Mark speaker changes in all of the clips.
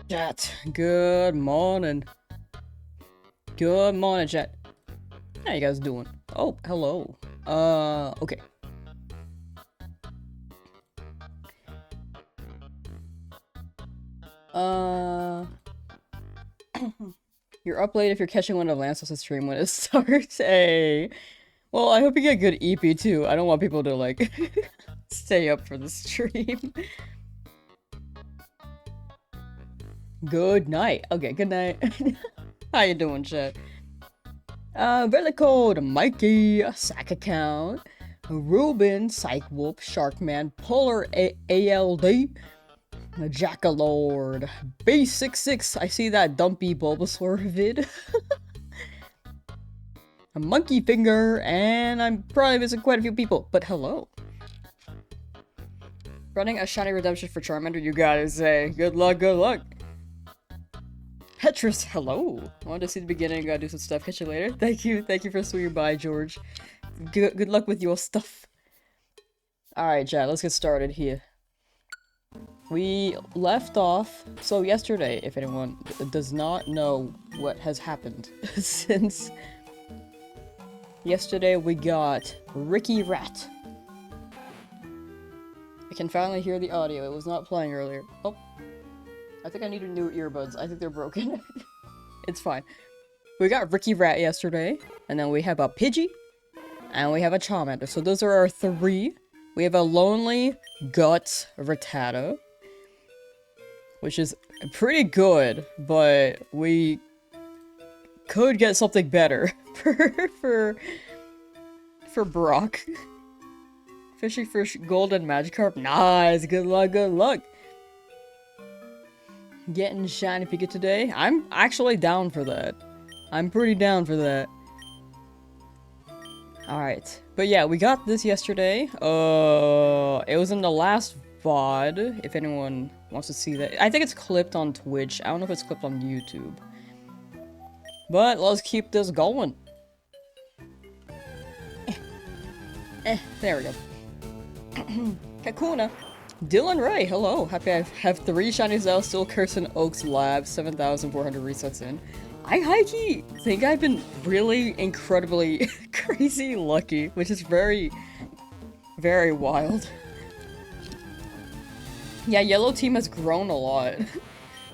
Speaker 1: Chat, good morning. Good morning, chat. How you guys doing? Oh, hello. Okay. You're up late if you're catching one of Lamsauce's stream when it starts. Hey. Well, I hope you get good EP too. I don't want people to, like, stay up for the stream. Good night. Okay, good night. How you doing, chat? Really code Mikey, Sack Account, Ruben, Psych Whoop, Sharkman, Polar ALD, Jackalord, B66, I see that dumpy Bulbasaur vid, a Monkey Finger, and I'm probably missing quite a few people, but hello. Running a shiny redemption for Charmander, you gotta say, good luck, good luck. Petrus, hello. Wanted to see the beginning, gotta do some stuff, catch you later. Thank you for swinging by, George. Good luck with your stuff. Alright, chat, let's get started here. We left off, so yesterday, if anyone does not know what has happened since yesterday, we got Ricky Rat. I can finally hear the audio, it was not playing earlier. Oh, I think I need new earbuds, I think they're broken. It's fine. We got Ricky Rat yesterday, and then we have a Pidgey, and we have a Charmander, so those are our three. We have a Lonely Guts Rattata, which is pretty good, but we could get something better for Brock. Fishy Fish Golden Magikarp, nice, good luck, good luck. Getting shiny Pika today, I'm actually down for that. I'm pretty down for that. Alright, but yeah, we got this yesterday. It was in the last VOD, if anyone wants to see that. I think it's clipped on Twitch. I don't know if it's clipped on YouTube. But let's keep this going. There we go. Kakuna. Dylan Ray, hello. Happy I have 3 shinies now, still cursing Oak's Lab, 7,400 resets in. I high-key think I've been really incredibly crazy lucky, which is very, very wild. Yeah, yellow team has grown a lot.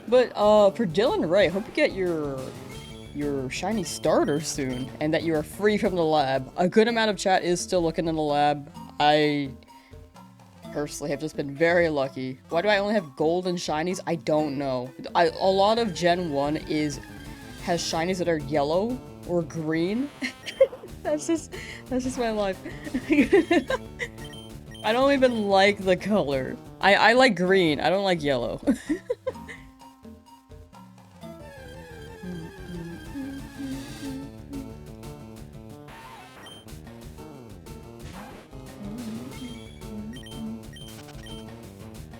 Speaker 1: But, for Dylan Ray, hope you get your shiny starter soon, and that you are free from the lab. A good amount of chat is still looking in the lab. I personally have just been very lucky. Why do I only have gold and shinies? I don't know. A lot of Gen 1 has shinies that are yellow or green. That's just my life. I don't even like the color. I like green, I don't like yellow.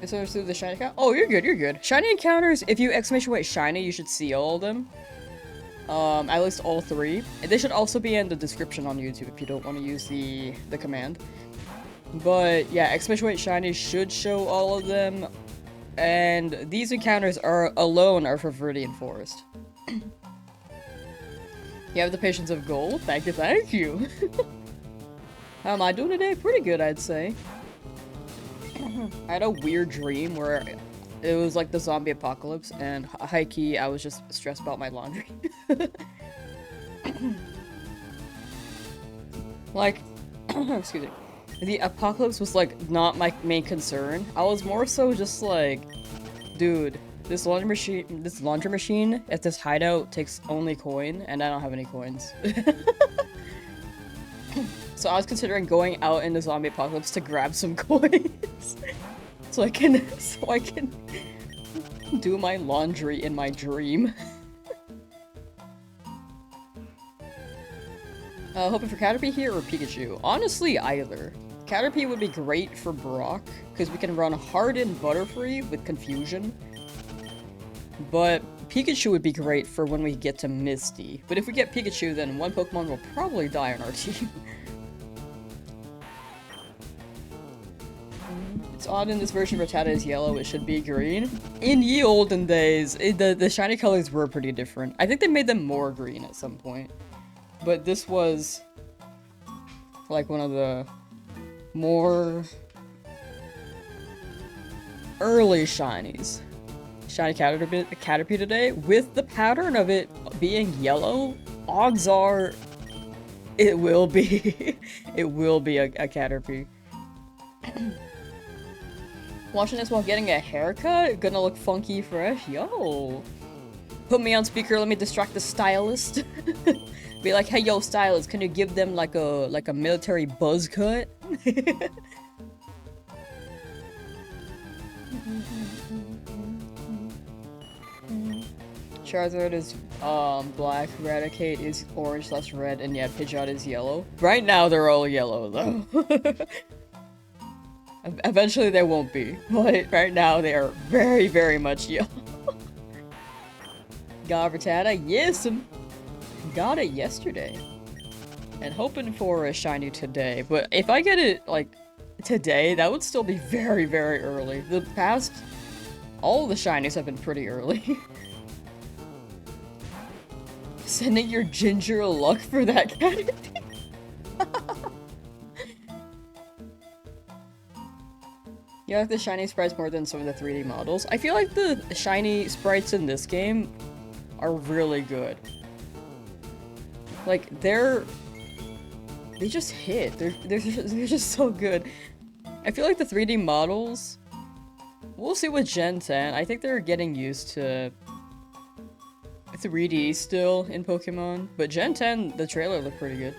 Speaker 1: Misunderstood the shiny count? Oh, you're good, you're good. Shiny encounters, if you exclamation shiny, you should see all of them. At least all 3. And they should also be in the description on YouTube if you don't want to use the command. But yeah, exclamation shiny should show all of them. And these encounters are for Viridian Forest. You have the patience of gold? Thank you, thank you. How am I doing today? Pretty good, I'd say. I had a weird dream where it was like the zombie apocalypse, and high-key, I was just stressed about my laundry. Like, excuse me. The apocalypse was like not my main concern. I was more so just like, dude, this laundry machine at this hideout takes only coin, and I don't have any coins. So I was considering going out in the zombie apocalypse to grab some coins. so I can do my laundry in my dream. Hoping for Caterpie here or Pikachu? Honestly, either. Caterpie would be great for Brock, because we can run hard and Butterfree with Confusion. But Pikachu would be great for when we get to Misty. But if we get Pikachu, then one Pokemon will probably die on our team. It's odd in this version Rattata is yellow, it should be green. In ye olden days, the shiny colors were pretty different. I think they made them more green at some point. But this was like one of the more early shinies. Shiny Caterpie today, with the pattern of it being yellow, odds are it will be it will be a Caterpie. Watching this while getting a haircut, gonna look funky fresh. Yo, put me on speaker, let me distract the stylist. Be like, hey yo stylist, can you give them like a military buzz cut? Charizard is black, Raticate is orange/red, and yeah, Pidgeot is yellow. Right now they're all yellow though. Eventually they won't be, but right now they are very, very much yellow. Got Rattata? Yes! Got it yesterday. And hoping for a shiny today, but if I get it, like, today, that would still be very, very early. The past, all the shinies have been pretty early. Sending your ginger luck for that cat. You like the shiny sprites more than some of the 3D models? I feel like the shiny sprites in this game are really good. Like, they just hit. They're just so good. I feel like the 3D models, we'll see with Gen 10. I think they're getting used to 3D still in Pokemon, but Gen 10, the trailer looked pretty good.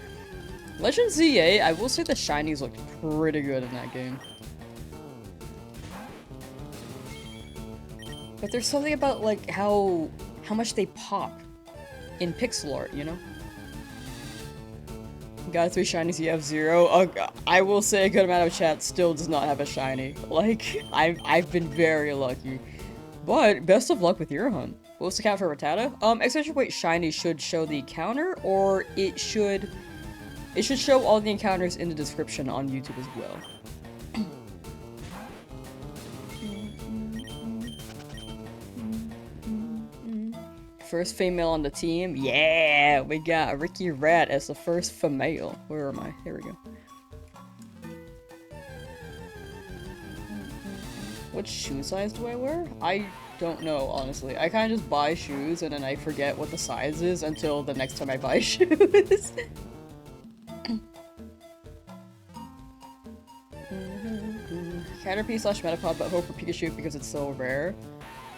Speaker 1: Legend ZA, I will say the shinies looked pretty good in that game. But there's something about, like, how much they pop in pixel art, you know? Got 3 shinies, you have 0. I will say a good amount of chat still does not have a shiny. Like, I've been very lucky. But, best of luck with your hunt. What's the count for Rattata? Accentuate shiny should show the counter, or it should show all the encounters in the description on YouTube as well. First female on the team. Yeah, we got Ricky Rat as the first female. Where am I? Here we go. What shoe size do I wear? I don't know, honestly. I kind of just buy shoes and then I forget what the size is until the next time I buy shoes. Caterpie / Metapod, but hope for Pikachu because it's so rare.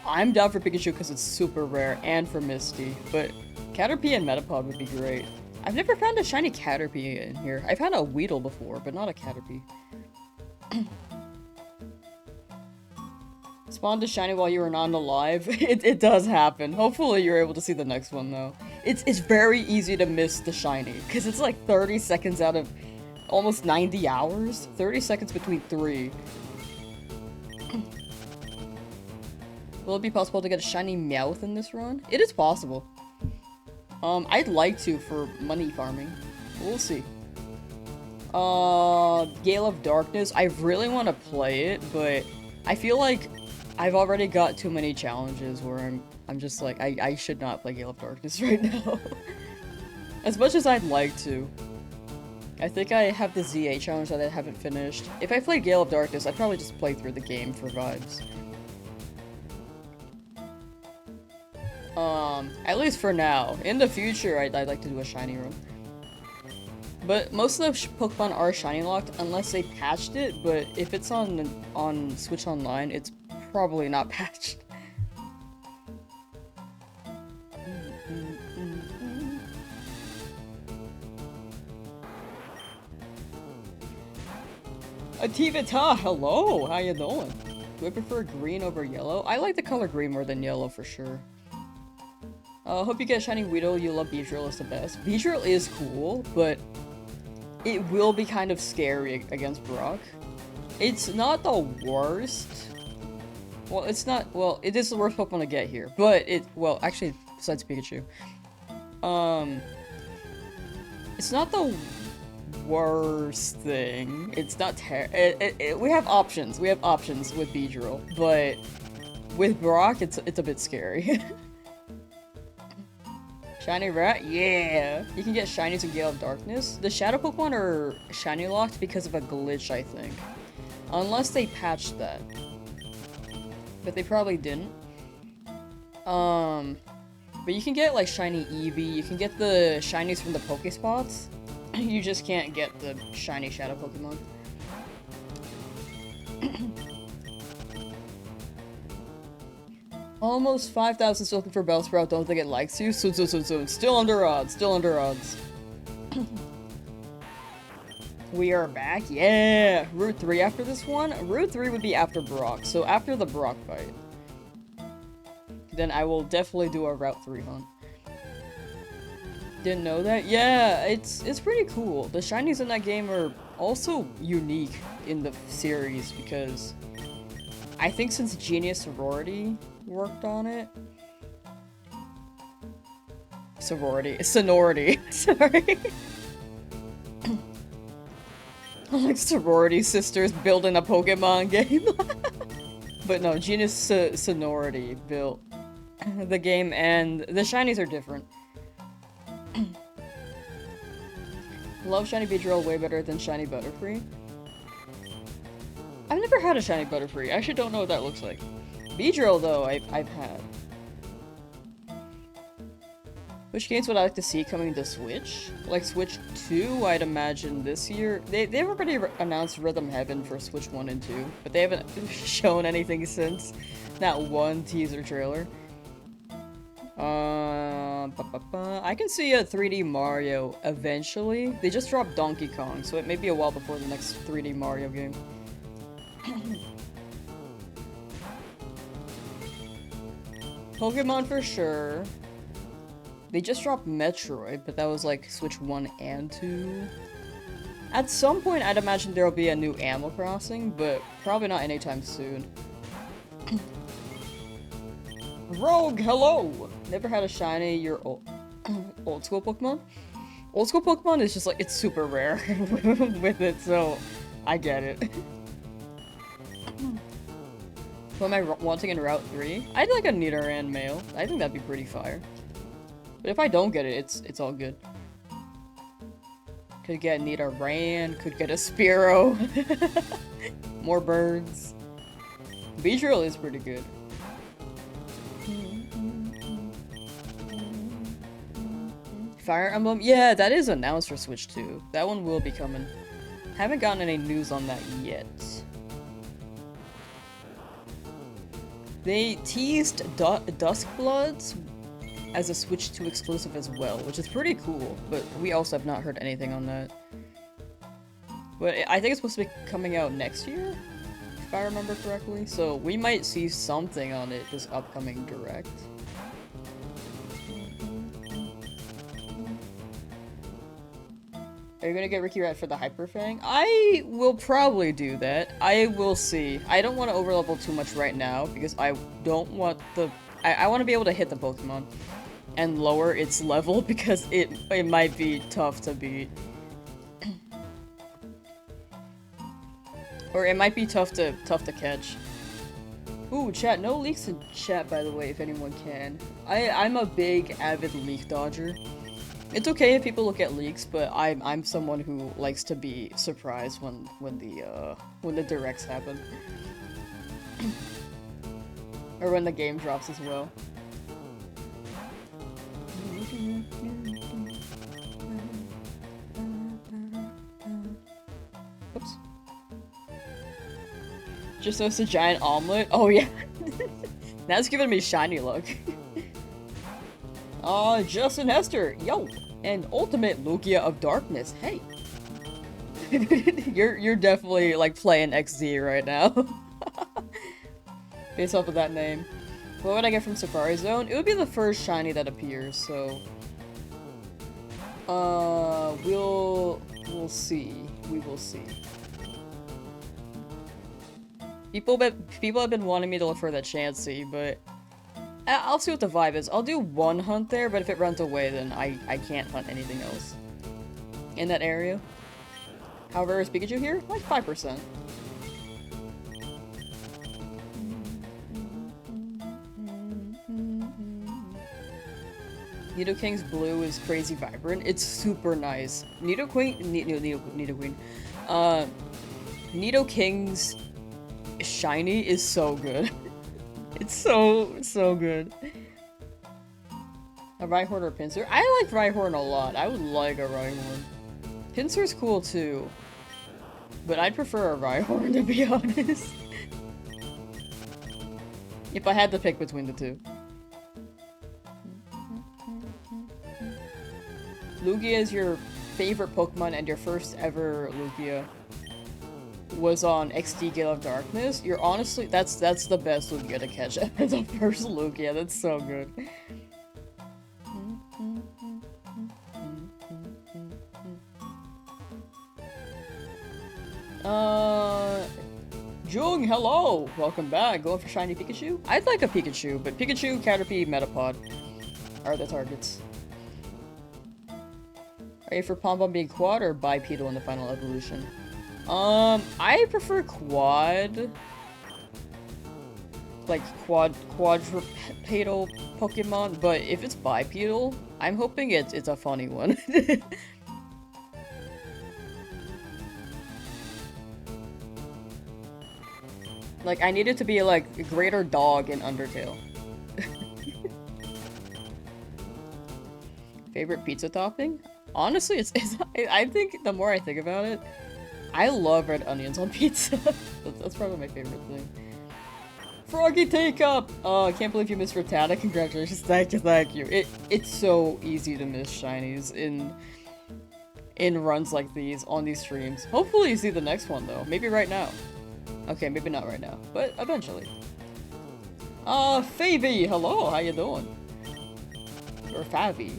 Speaker 1: I'm down for Pikachu because it's super rare, and for Misty, but Caterpie and Metapod would be great. I've never found a shiny Caterpie in here. I've had a Weedle before, but not a Caterpie. Spawned a shiny while you were not alive. It does happen. Hopefully you're able to see the next one, though. It's very easy to miss the shiny, because it's like 30 seconds out of almost 90 hours? 30 seconds between 3. Will it be possible to get a shiny Meowth in this run? It is possible. I'd like to for money farming. We'll see. Gale of Darkness. I really want to play it, but I feel like I've already got too many challenges where I'm just like, I should not play Gale of Darkness right now. As much as I'd like to. I think I have the ZA challenge that I haven't finished. If I played Gale of Darkness, I'd probably just play through the game for vibes. At least for now. In the future, I'd like to do a shiny run. But most of the Pokemon are shiny locked unless they patched it, but if it's on Switch Online, it's probably not patched. Ativita, hello! How you doing? Do I prefer green over yellow? I like the color green more than yellow for sure. Hope you get shiny Weedle. You love Beedrill, is the best. Beedrill is cool, but it will be kind of scary against Brock. It's not the worst. Well, it's not. Well, it is the worst Pokemon to get here, but well, actually, besides Pikachu, it's not the worst thing. It's not we have options. We have options with Beedrill, but with Brock, it's a bit scary. Shiny Rat? Yeah! You can get Shinies in Gale of Darkness. The Shadow Pokemon are Shiny locked because of a glitch, I think. Unless they patched that. But they probably didn't. But you can get like Shiny Eevee, you can get the Shinies from the Pokespots. You just can't get the Shiny Shadow Pokemon. Almost 5,000 still looking for Bellsprout, don't think it likes you. Soon. Still under odds, still under odds. We are back, yeah! Route 3 after this one? Route 3 would be after Brock, so after the Brock fight. Then I will definitely do a Route 3 hunt. Didn't know that? Yeah, it's pretty cool. The shinies in that game are also unique in the series because I think since Genius Sorority worked on it. Sonority, sorry. Like sorority sisters building a Pokemon game. But no, Genius Sonority built the game, and the shinies are different. Love Shiny Beedrill way better than Shiny Butterfree. I've never had a Shiny Butterfree. I actually don't know what that looks like. Beedrill, though, I've had. Which games would I like to see coming to Switch? Like Switch 2, I'd imagine this year. They've already announced Rhythm Heaven for Switch 1 and 2, but they haven't shown anything since. Not one teaser trailer. I can see a 3D Mario eventually. They just dropped Donkey Kong, so it may be a while before the next 3D Mario game. Pokemon for sure. They just dropped Metroid, but that was like Switch 1 and 2. At some point, I'd imagine there'll be a new Animal Crossing, but probably not anytime soon. Rogue, hello! Never had a shiny, your old school Pokemon? Old school Pokemon is just like, it's super rare with it, so I get it. What am I wanting in Route 3? I'd like a Nidoran male. I think that'd be pretty fire. But if I don't get it, it's all good. Could get Nidoran, could get a Spearow. More birds. Beedrill is pretty good. Fire Emblem? Yeah, that is announced for Switch 2. That one will be coming. Haven't gotten any news on that yet. They teased Duskbloods as a Switch 2 exclusive as well, which is pretty cool, but we also have not heard anything on that. But I think it's supposed to be coming out next year, if I remember correctly, so we might see something on it this upcoming Direct. Are you gonna get Ricky Rat for the Hyper Fang? I will probably do that. I will see. I don't want to overlevel too much right now because I don't want the... I want to be able to hit the Pokemon and lower its level because it might be tough to beat. Or it might be tough to catch. Ooh, chat. No leaks in chat, by the way, if anyone can. I'm a big avid leak dodger. It's okay if people look at leaks, but I'm someone who likes to be surprised when the directs happen. Or when the game drops as well. Oops. Just noticed a giant omelet? Oh yeah. That's giving me shiny luck. Justin Hester, yo! And Ultimate Lugia of Darkness, hey! You're definitely, like, playing XZ right now. Based off of that name. What would I get from Safari Zone? It would be the first shiny that appears, so... we'll see. We will see. People have been wanting me to look for that Chansey, but... I'll see what the vibe is. I'll do one hunt there, but if it runs away, then I can't hunt anything else in that area. How rare is Pikachu here? Like 5%. Nidoking's blue is crazy vibrant. It's super nice. Nidoking's shiny is so good. It's so good. A Rhyhorn or a Pinsir? I like Rhyhorn a lot. I would like a Rhyhorn. Pinsir's cool too. But I'd prefer a Rhyhorn, to be honest. If I had to pick between the two. Lugia is your favorite Pokemon and your first ever Lugia was on XD Gale of Darkness. You're honestly, that's the best Lugia to catch ever. The first Lugia, that's so good. Jung, hello! Welcome back. Going for shiny Pikachu? I'd like a Pikachu, but Pikachu, Caterpie, Metapod are the targets. Are you for Pom-Pom being quad or bipedal in the final evolution? I prefer quad. Like quadrupedal Pokemon, but if it's bipedal, I'm hoping it's a funny one. Like, I need it to be like a greater dog in Undertale. Favorite pizza topping? Honestly, I think the more I think about it, I love red onions on pizza. That's probably my favorite thing. Froggy take up! Oh, I can't believe you missed Rattata. Congratulations. Thank you. It's so easy to miss shinies in runs like these on these streams. Hopefully you see the next one though. Maybe right now. Okay, maybe not right now, but eventually. Favy, hello, how you doing? Or Favy.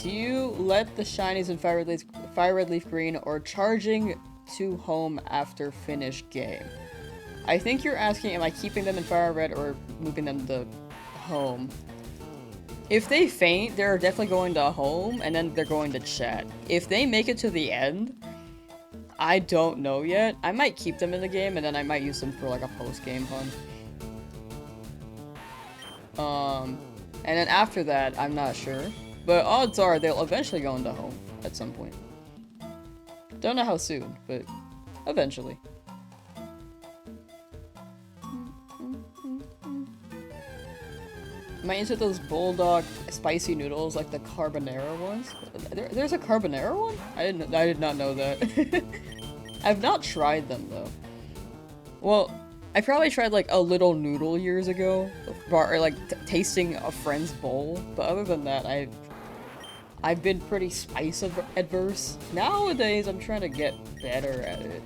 Speaker 1: Do you let the shinies in Fire Red Leaf Green or charging to home after finished game? I think you're asking, am I keeping them in Fire Red or moving them to home? If they faint, they're definitely going to home, and then they're going to chat. If they make it to the end, I don't know yet. I might keep them in the game, and then I might use them for like a post-game hunt. And then after that, I'm not sure. But odds are they'll eventually go into home at some point. Don't know how soon, but eventually. Am I into those bulldog spicy noodles like the carbonara ones? There's a carbonara one? I did not know that. I've not tried them though. Well, I probably tried like a little noodle years ago, or like tasting a friend's bowl. But other than that, I've been pretty spice adverse. Nowadays, I'm trying to get better at it.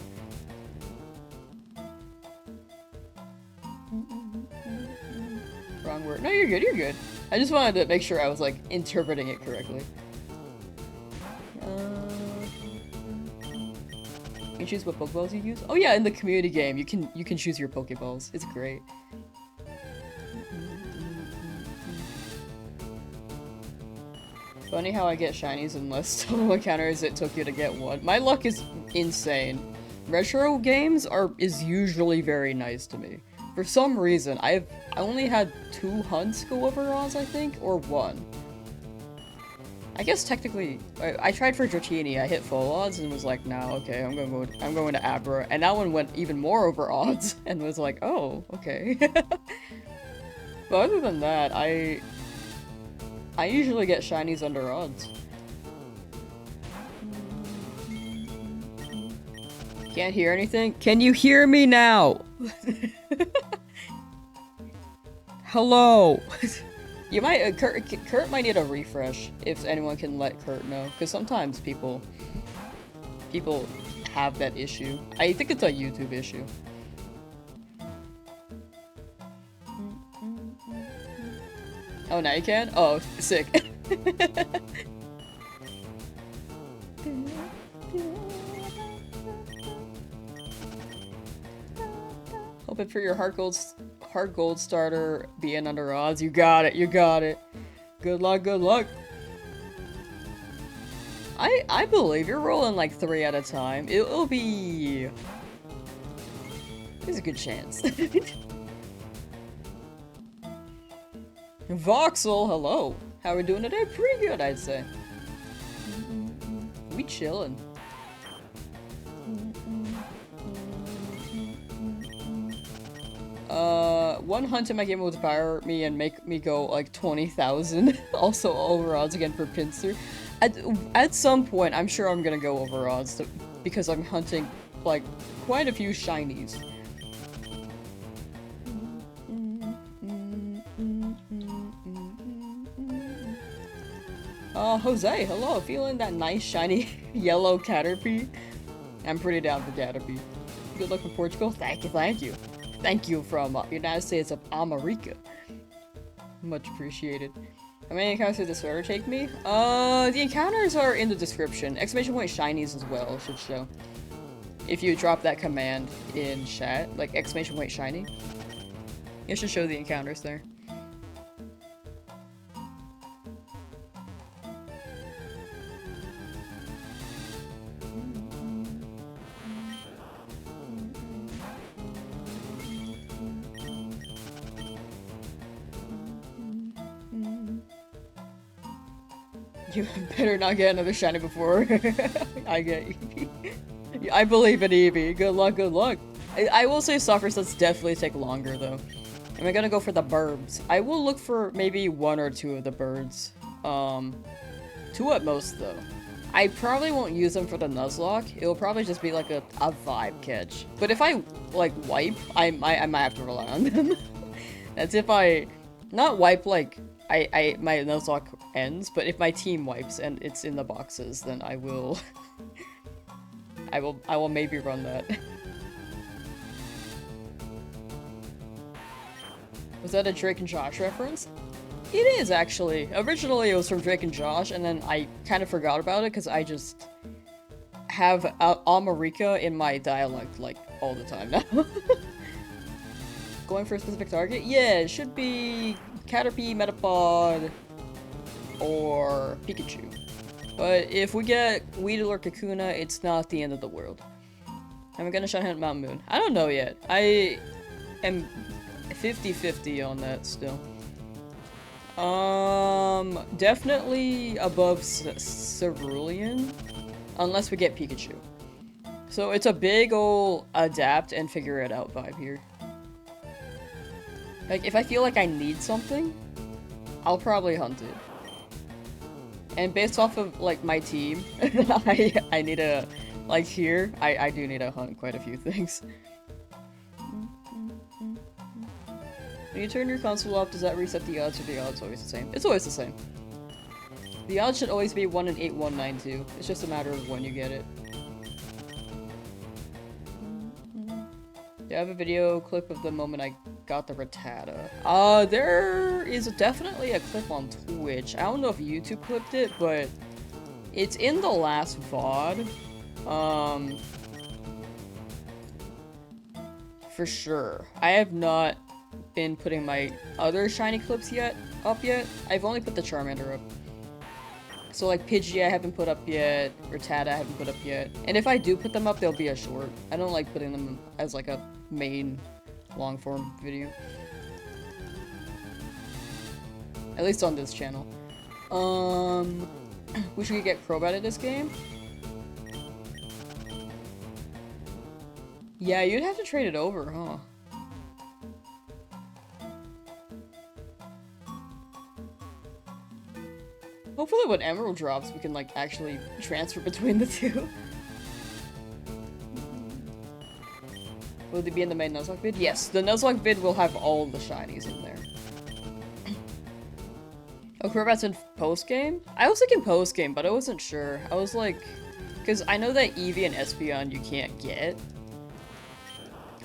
Speaker 1: Wrong word. No, you're good, you're good. I just wanted to make sure I was, like, interpreting it correctly. You can choose what Pokeballs you use? Oh yeah, in the community game, you can choose your Pokeballs. It's great. Funny how I get shinies in less total encounters it took you to get one. My luck is insane. Retro games is usually very nice to me. For some reason, I only had 2 hunts go over odds, I think, or 1. I guess technically, I tried for Dratini, I hit full odds and was like, nah, okay, I'm going to Abra, and that one went even more over odds, and was like, oh, okay. But other than that, I usually get shinies under odds. Can't hear anything? Can you hear me now? Hello! You might- Kurt might need a refresh, if anyone can let Kurt know, because sometimes people have that issue. I think it's a YouTube issue. Oh, now you can? Oh, sick. Hoping for your heart gold starter being under odds. You got it, you got it. Good luck, good luck. I believe you're rolling like 3 at a time. It'll be... There's a good chance. Voxel, hello. How are we doing today? Pretty good, I'd say. We chillin'. One hunt in my game will devour me and make me go like 20,000. Also over odds again for Pincer. At some point, I'm sure I'm gonna go over odds because I'm hunting like quite a few shinies. Jose, hello. Feeling that nice shiny yellow Caterpie? I'm pretty down for Caterpie. Good luck from Portugal. Thank you, thank you. Thank you from United States of America. Much appreciated. How many encounters did the sweater take me? The encounters are in the description. Exclamation point shinies as well should show. If you drop that command in chat, like exclamation point shiny, it should show the encounters there. You better not get another shiny before I get Eevee. I believe in Eevee. Good luck, good luck. I will say soccer sets definitely take longer though. Am I gonna go for the burbs? I will look for maybe 1 or 2 of the birds. 2 at most though. I probably won't use them for the Nuzlocke. It'll probably just be like a vibe catch. But if I like wipe, I might have to rely on them. That's if I not wipe like my Nuzlocke ends, but if my team wipes and it's in the boxes, then I will I will maybe run that. Was that a Drake and Josh reference? It is actually. Originally it was from Drake and Josh, and then I kind of forgot about it because I just have America in my dialect like all the time now. Going for a specific target? Yeah, it should be Caterpie, Metapod, or Pikachu. But if we get Weedle or Kakuna, it's not the end of the world. Am I gonna shot hunt Mountain Moon? I don't know yet. I am 50-50 on that still. Definitely above Cerulean, unless we get Pikachu. So it's a big ol' adapt and figure it out vibe here. Like, if I feel like I need something, I'll probably hunt it. And based off of, like, my team, I need to, like, here, I do need to hunt quite a few things. When you turn your console off, does that reset the odds, or the odds always the same? It's always the same. The odds should always be 1 in 8192. It's just a matter of when you get it. Do I have a video clip of the moment I got the Rattata? There is definitely a clip on Twitch. I don't know if YouTube clipped it, but it's in the last VOD. For sure. I have not been putting my other shiny clips up yet. I've only put the Charmander up. So like Pidgey I haven't put up yet, Rattata I haven't put up yet. And if I do put them up, they'll be a short. I don't like putting them as like a main long form video. At least on this channel. Wish we could get Crobat in this game. Yeah, you'd have to trade it over, huh? Hopefully when Emerald drops, we can, like, actually transfer between the two. Will they be in the main Nuzlocke vid? Yes, the Nuzlocke vid will have all the shinies in there. Oh, Crobat's in post-game? I was thinking post-game, but I wasn't sure. I was like... Because I know that Eevee and Espeon you can't get.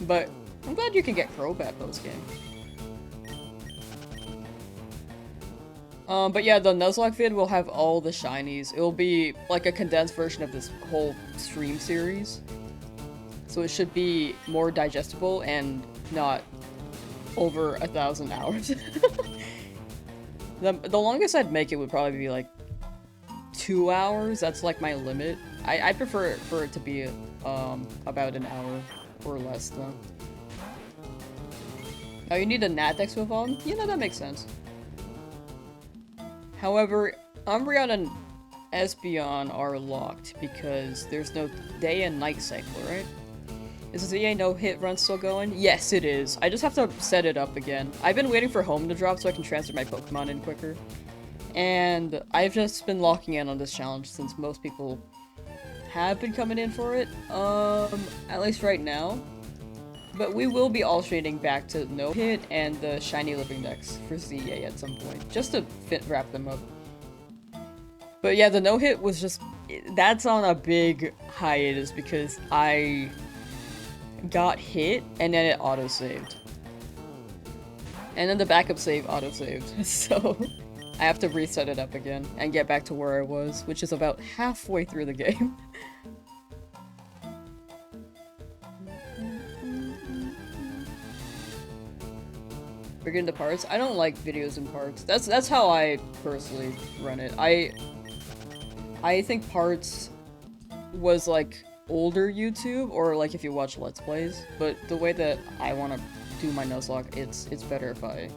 Speaker 1: But I'm glad you can get Crobat post-game. But yeah, the Nuzlocke vid will have all the shinies. It will be like a condensed version of this whole stream series. so it should be more digestible and not over 1,000 hours. The longest I'd make it would probably be like 2 hours. That's like my limit. I prefer for it to be about an hour or less though. Oh, you need a NAT deck to evolve? You know, that makes sense. However, Umbreon and Espeon are locked because there's no day and night cycle, right? Is the ZA no-hit run still going? Yes, it is. I just have to set it up again. I've been waiting for home to drop so I can transfer my Pokemon in quicker. And I've just been locking in on this challenge since most people have been coming in for it. At least right now. But we will be alternating back to no-hit and the shiny living decks for ZA at some point. Just to wrap them up. But yeah, the no-hit was just... That's on a big hiatus because I got hit and then it auto-saved. And then the backup save auto-saved. So I have to reset it up again and get back to where I was, which is about halfway through the game. We're getting to parts. I don't like videos in parts. That's how I personally run it. I think parts was like older YouTube, or like if you watch Let's Plays, but the way that I want to do my Nuzlocke, it's better if I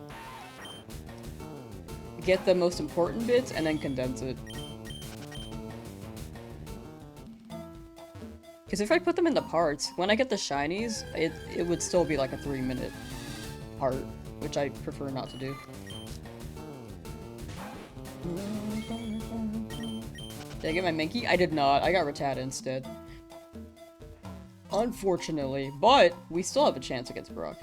Speaker 1: get the most important bits and then condense it. Because if I put them into parts, when I get the shinies, it would still be like a 3-minute part, which I prefer not to do. Did I get my Minky? I did not. I got Rattata instead. Unfortunately, but we still have a chance against Brock.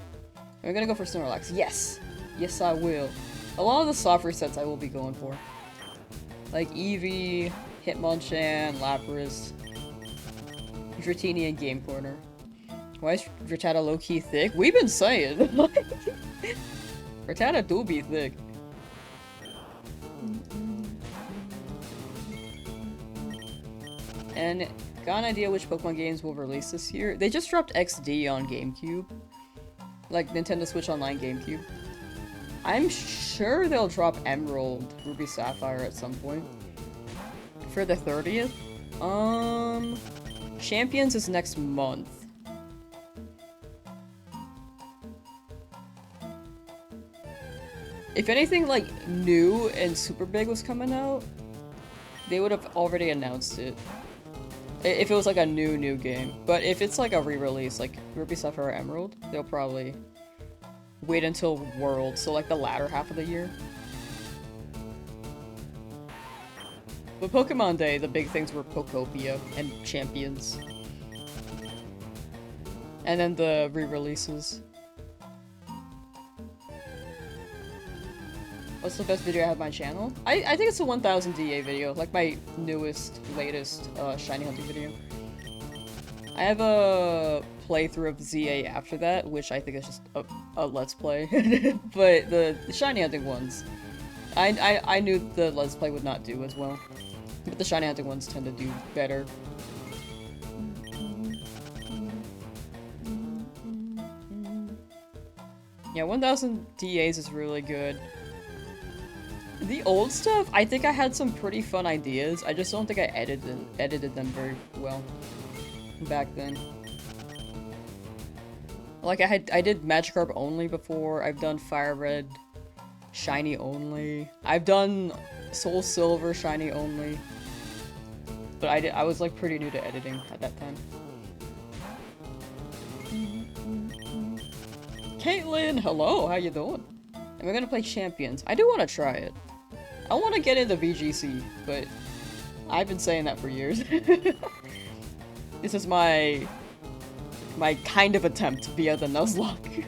Speaker 1: We're gonna go for Snorlax. Yes! Yes, I will. A lot of the soft resets I will be going for. Like Eevee, Hitmonchan, Lapras, Dratini, and Game Corner. Why is Rattata low-key thick? We've been saying! Rattata do be thick. And got an idea which Pokemon games will release this year? They just dropped XD on GameCube. Like Nintendo Switch Online GameCube. I'm sure they'll drop Emerald, Ruby Sapphire at some point. For the 30th? Champions is next month. If anything like new and super big was coming out, they would have already announced it. If it was like a new game. But if it's like a re-release, like Ruby Sapphire Emerald, they'll probably wait until World, so like the latter half of the year. But Pokemon Day, the big things were Pokopia and Champions. And then the re-releases. What's the best video I have on my channel? I think it's the 1000 DA video, like my latest shiny hunting video. I have a playthrough of ZA after that, which I think is just a let's play. But the shiny hunting ones, I knew the let's play would not do as well. But the shiny hunting ones tend to do better. Yeah, 1000 DAs is really good. The old stuff, I think I had some pretty fun ideas. I just don't think I edited them very well back then. Like I did Magikarp only before. I've done Fire Red shiny only. I've done Soul Silver shiny only. But I was like pretty new to editing at that time. Caitlin, hello, how you doing? And we're gonna play Champions. I do want to try it. I want to get into VGC, but I've been saying that for years. This is my kind of attempt via the Nuzlocke.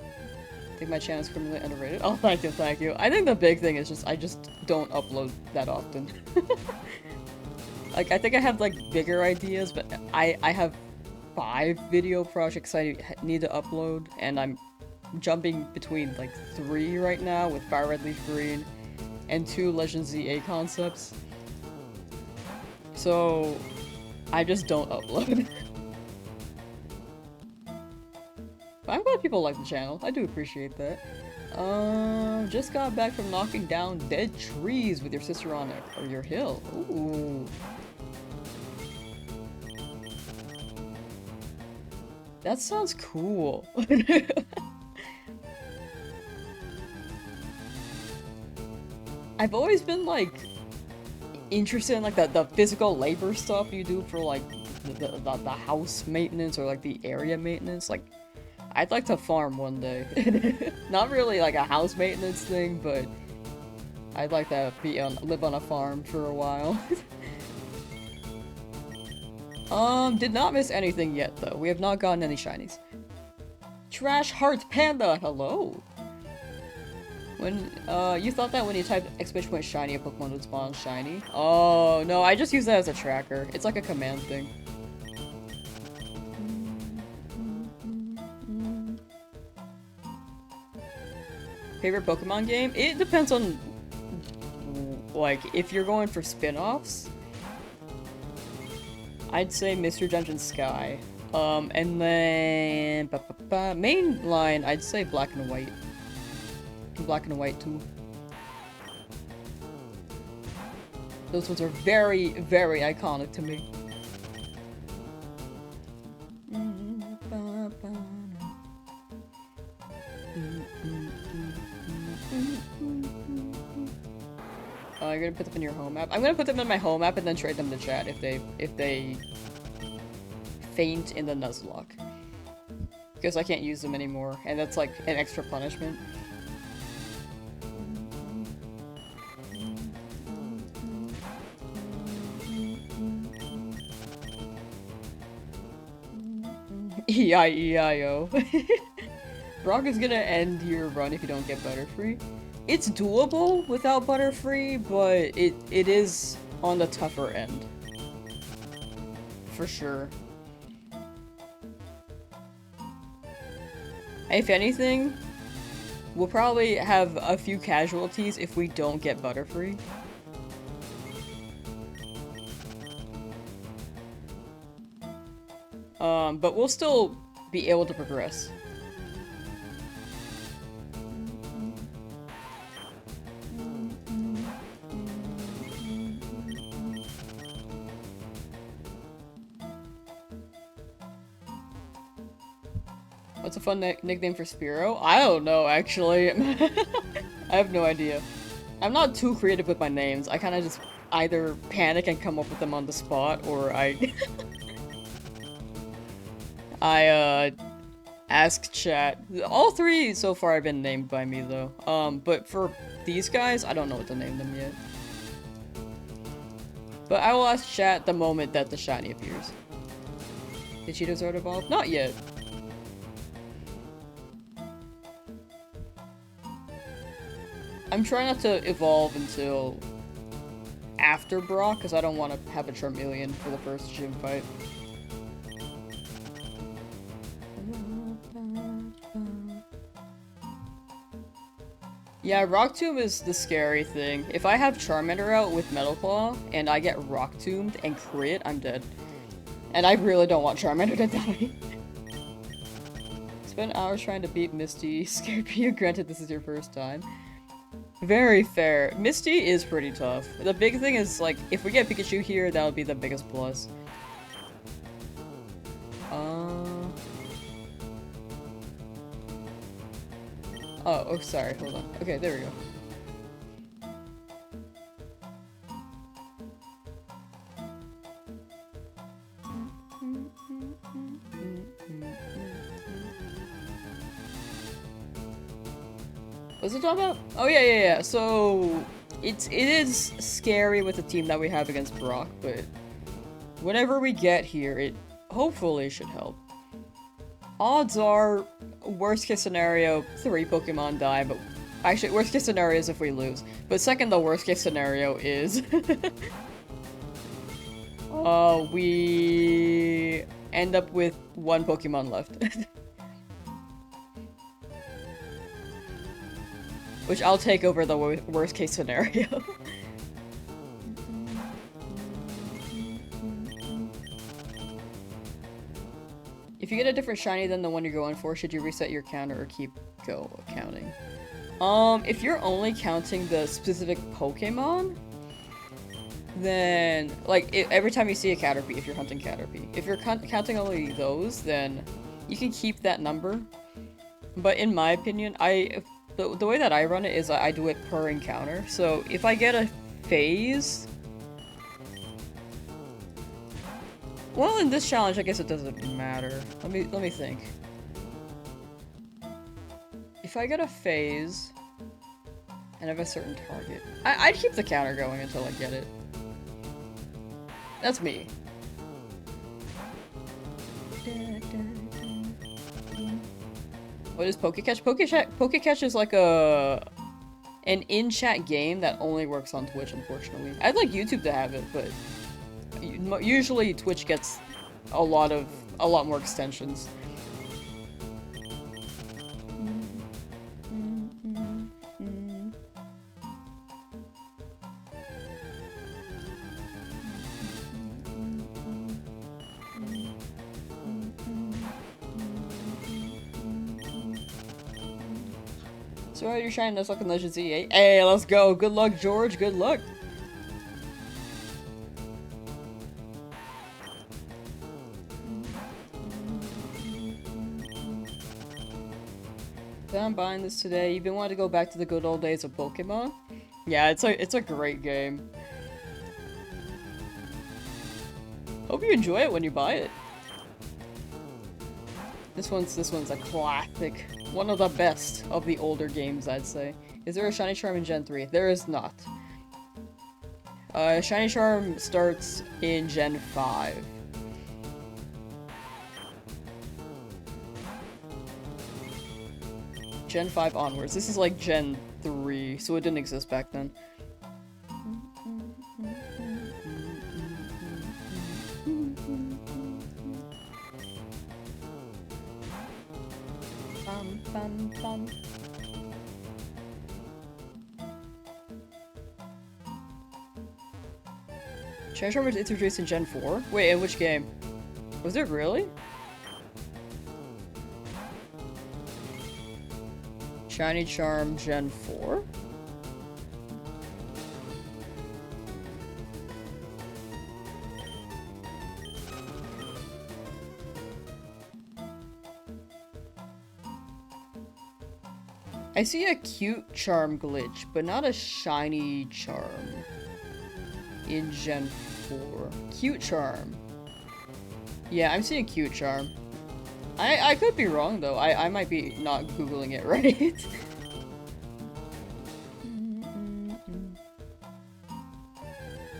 Speaker 1: I think my channel is criminally underrated. Oh, thank you, thank you. I think the big thing is just I just don't upload that often. Like, I think I have like bigger ideas, but I have 5 video projects I need to upload, and I'm jumping between like 3 right now with Fire Red Leaf Green and 2 Legends ZA concepts. So I just don't upload. But I'm glad people like the channel. I do appreciate that. Just got back from knocking down dead trees with your sister on it, or your hill. Ooh. That sounds cool. I've always been, like, interested in, like, the physical labor stuff you do for, like, the house maintenance or, like, the area maintenance. Like, I'd like to farm one day. Not really, like, a house maintenance thing, but I'd like to live on a farm for a while. Did not miss anything yet, though. We have not gotten any shinies. Trash Heart Panda, hello! When, you thought that when you typed ! shiny, a Pokemon would spawn shiny? Oh, no, I just use that as a tracker. It's like a command thing. Favorite Pokemon game? It depends on, like, if you're going for spin-offs, I'd say Mr. Dungeon Sky. And then... main line, I'd say Black and White. Black and White too. Those ones are very, very iconic to me. You're gonna put them in your home app? I'm gonna put them in my home app and then trade them to chat if they faint in the Nuzlocke. Because I can't use them anymore, and that's like an extra punishment. E-I-E-I-O. Brock is gonna end your run if you don't get Butterfree. It's doable without Butterfree, but it is on the tougher end. For sure. If anything, we'll probably have a few casualties if we don't get Butterfree. But we'll still be able to progress. What's a fun nickname for Spearow? I don't know, actually. I have no idea. I'm not too creative with my names. I kind of just either panic and come up with them on the spot, or I ask chat. All three so far have been named by me, though. But for these guys, I don't know what to name them yet. But I will ask chat the moment that the shiny appears. Did Cheetozord evolve? Not yet. I'm trying not to evolve until after Brock, because I don't want to have a Charmeleon for the first gym fight. Yeah, Rock Tomb is the scary thing. If I have Charmander out with Metal Claw, and I get Rock Tombed and crit, I'm dead. And I really don't want Charmander to die. Spend hours trying to beat Misty. Scared you, granted this is your first time. Very fair. Misty is pretty tough. The big thing is, like, if we get Pikachu here, that would be the biggest plus. Oh, sorry, hold on. Okay, there we go. What's it talking about? Oh yeah. So it is scary with the team that we have against Brock, but whenever we get here, it hopefully should help. Odds are, worst case scenario, 3 Pokemon die, but actually, worst case scenario is if we lose. But second, the worst case scenario is we end up with 1 Pokemon left. Which I'll take over the worst case scenario. If you get a different shiny than the one you're going for, should you reset your counter or keep counting? If you're only counting the specific Pokemon, then, like, every time you see a Caterpie, if you're hunting Caterpie. If you're counting only those, then you can keep that number. But in my opinion, the way that I run it is I do it per encounter. So if I get a phase... Well, in this challenge, I guess it doesn't matter. Let me think. If I get a phase and have a certain target, I'd keep the counter going until I get it. That's me. What is Pokecatch? Pokecatch is like an in-chat game that only works on Twitch, unfortunately. I'd like YouTube to have it, but usually Twitch gets a lot more extensions. So you're shining this fucking Legend Z8. Hey, let's go. Good luck, George. Good luck. So I'm buying this today. You've been wanting to go back to the good old days of Pokemon? Yeah, it's a great game. Hope you enjoy it when you buy it. This one's a classic. One of the best of the older games, I'd say. Is there a Shiny Charm in Gen 3? There is not. Shiny Charm starts in Gen 5. Gen 5 onwards. This is like Gen 3, so it didn't exist back then. Shiny Charm was introduced in Gen 4? Wait, in which game? Was it really? Shiny Charm Gen 4? I see a cute charm glitch, but not a shiny charm in Gen 4. Cute charm. Yeah, I'm seeing cute charm. I could be wrong though. I might be not googling it right.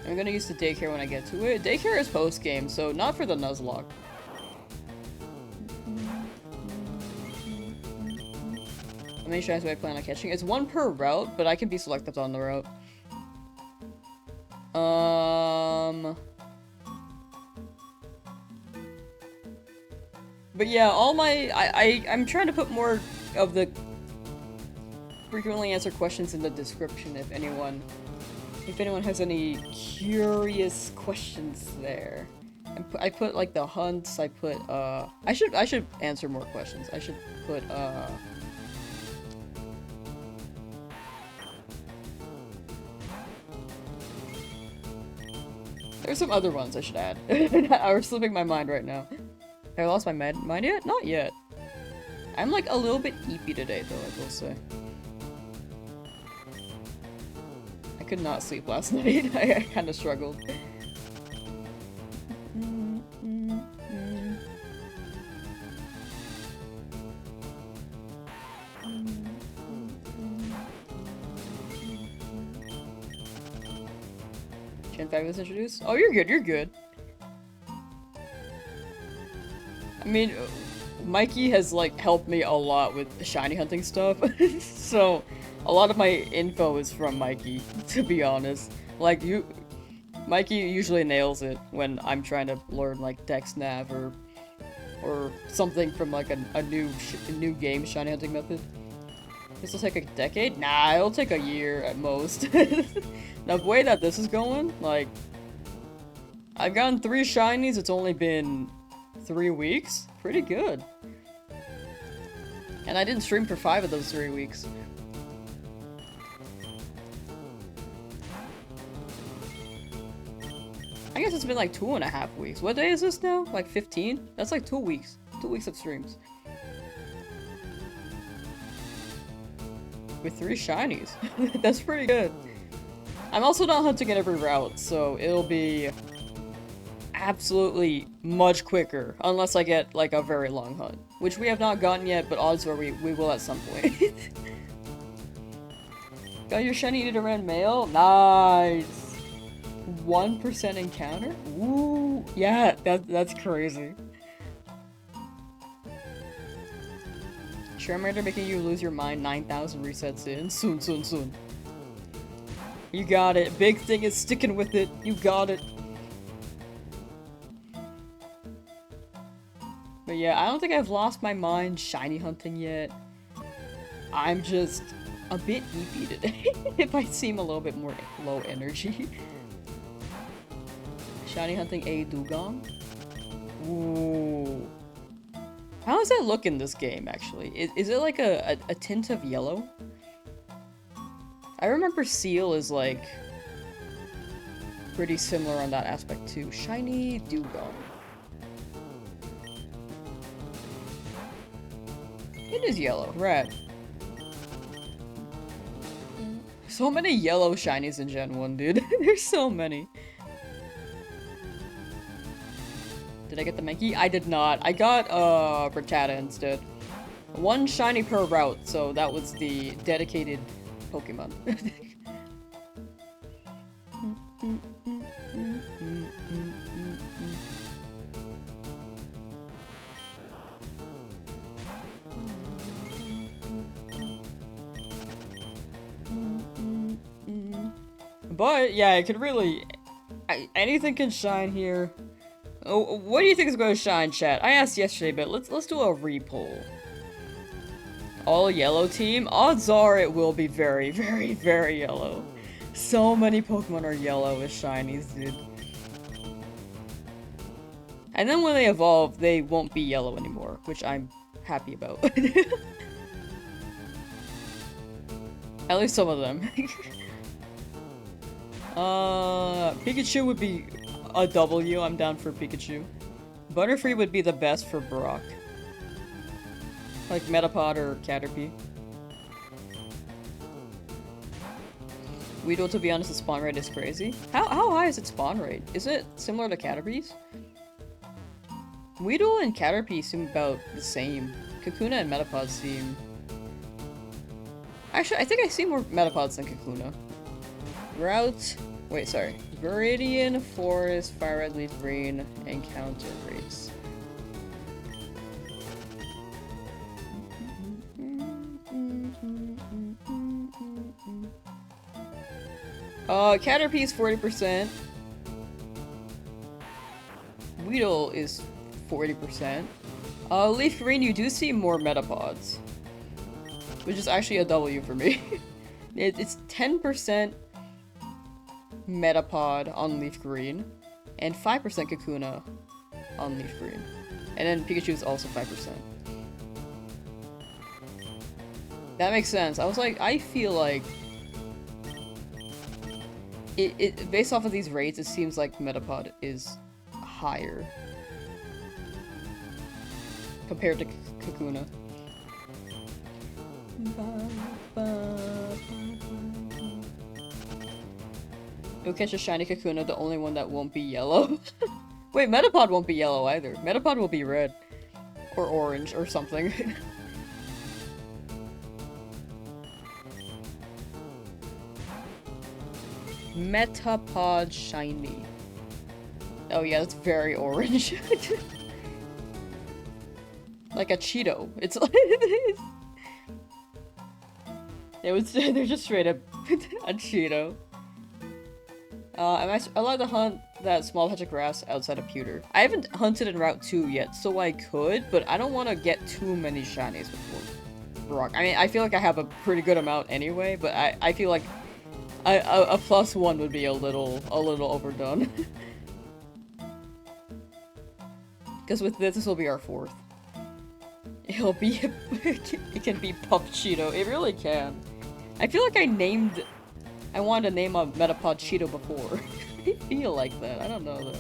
Speaker 1: I'm gonna use the daycare when I get to it. Daycare is post-game, so not for the Nuzlocke. How many shines do I plan on catching? It's one per route, but I can be selective on the route. But yeah, all my- I'm trying to put more of the frequently answered questions in the description if anyone has any curious questions there. I put like the hunts, I put I should answer more questions. I should put there's some other ones I should add. Are slipping my mind right now. Have I lost my mind yet? Not yet. I'm like a little bit eepy today though, I will say. I could not sleep last night. I kind of struggled. Gen 5 was introduced? Oh, you're good, you're good. I mean, Mikey has, like, helped me a lot with the shiny hunting stuff, so a lot of my info is from Mikey, to be honest. Like, Mikey usually nails it when I'm trying to learn, like, Dex Nav or something from, like, a new game shiny hunting method. This will take a decade? Nah, it'll take a year at most. Now, the way that this is going, like, I've gotten 3 shinies, it's only been 3 weeks? Pretty good. And I didn't stream for 5 of those 3 weeks. I guess it's been like 2.5 weeks. What day is this now? Like 15? That's like 2 weeks. 2 weeks of streams. With 3 shinies. That's pretty good. I'm also not hunting at every route, so it'll be absolutely much quicker. Unless I get like a very long hunt. Which we have not gotten yet, but odds are we will at some point. Got your shiny Nidoran male? Nice! 1% encounter? Ooh, yeah, that's crazy. Charmander making you lose your mind 9,000 resets in. Soon. You got it. Big thing is sticking with it. You got it. But yeah, I don't think I've lost my mind shiny hunting yet. I'm just a bit eepy today. If I seem a little bit more low energy. Shiny hunting a Dugong. Ooh. How does that look in this game, actually? Is it like a tint of yellow? I remember Seal is like pretty similar on that aspect too. Shiny Dugong. It is yellow. Red. So many yellow shinies in Gen 1, dude. There's so many. Did I get the Mankey? I did not. I got, Rattata instead. 1 shiny per route, so that was the dedicated Pokemon. But, yeah, it could really... anything can shine here. Oh, what do you think is going to shine, chat? I asked yesterday, but let's do a re-poll. All yellow team? Odds are it will be very, very, very yellow. So many Pokemon are yellow as shinies, dude. And then when they evolve, they won't be yellow anymore, which I'm happy about. At least some of them. Pikachu would be a W. I'm down for Pikachu. Butterfree would be the best for Brock. Like Metapod or Caterpie. Weedle, to be honest, the spawn rate is crazy. How high is its spawn rate? Is it similar to Caterpie's? Weedle and Caterpie seem about the same. Kakuna and Metapod seem... Actually, I think I see more Metapods than Kakuna. Route... Wait, sorry. Viridian, Forest, Fire Red, Leaf Green, Encounter rates. Caterpie is 40%. Weedle is 40%. Leaf Green, you do see more Metapods. Which is actually a W for me. It's 10% Metapod on Leaf Green, and 5% Kakuna on Leaf Green. And then Pikachu is also 5%. That makes sense. I was like, I feel like... It based off of these rates, it seems like Metapod is higher. Compared to Kakuna. You'll catch a shiny Kakuna, the only one that won't be yellow. Wait, Metapod won't be yellow either. Metapod will be red. Or orange, or something. Metapod shiny. Oh yeah, that's very orange. Like a Cheeto. It's like... they're just straight up a Cheeto. Am I allowed to hunt that small patch of grass outside of Pewter? I haven't hunted in Route 2 yet, so I could, but I don't want to get too many shinies before Brock. I mean, I feel like I have a pretty good amount anyway, but I feel like a +1 would be a little overdone. Because with this will be our 4th. It'll be- it can be Puff Cheeto. It really can. I feel like I wanted to name a Metapod Cheeto before. I feel like that. I don't know though.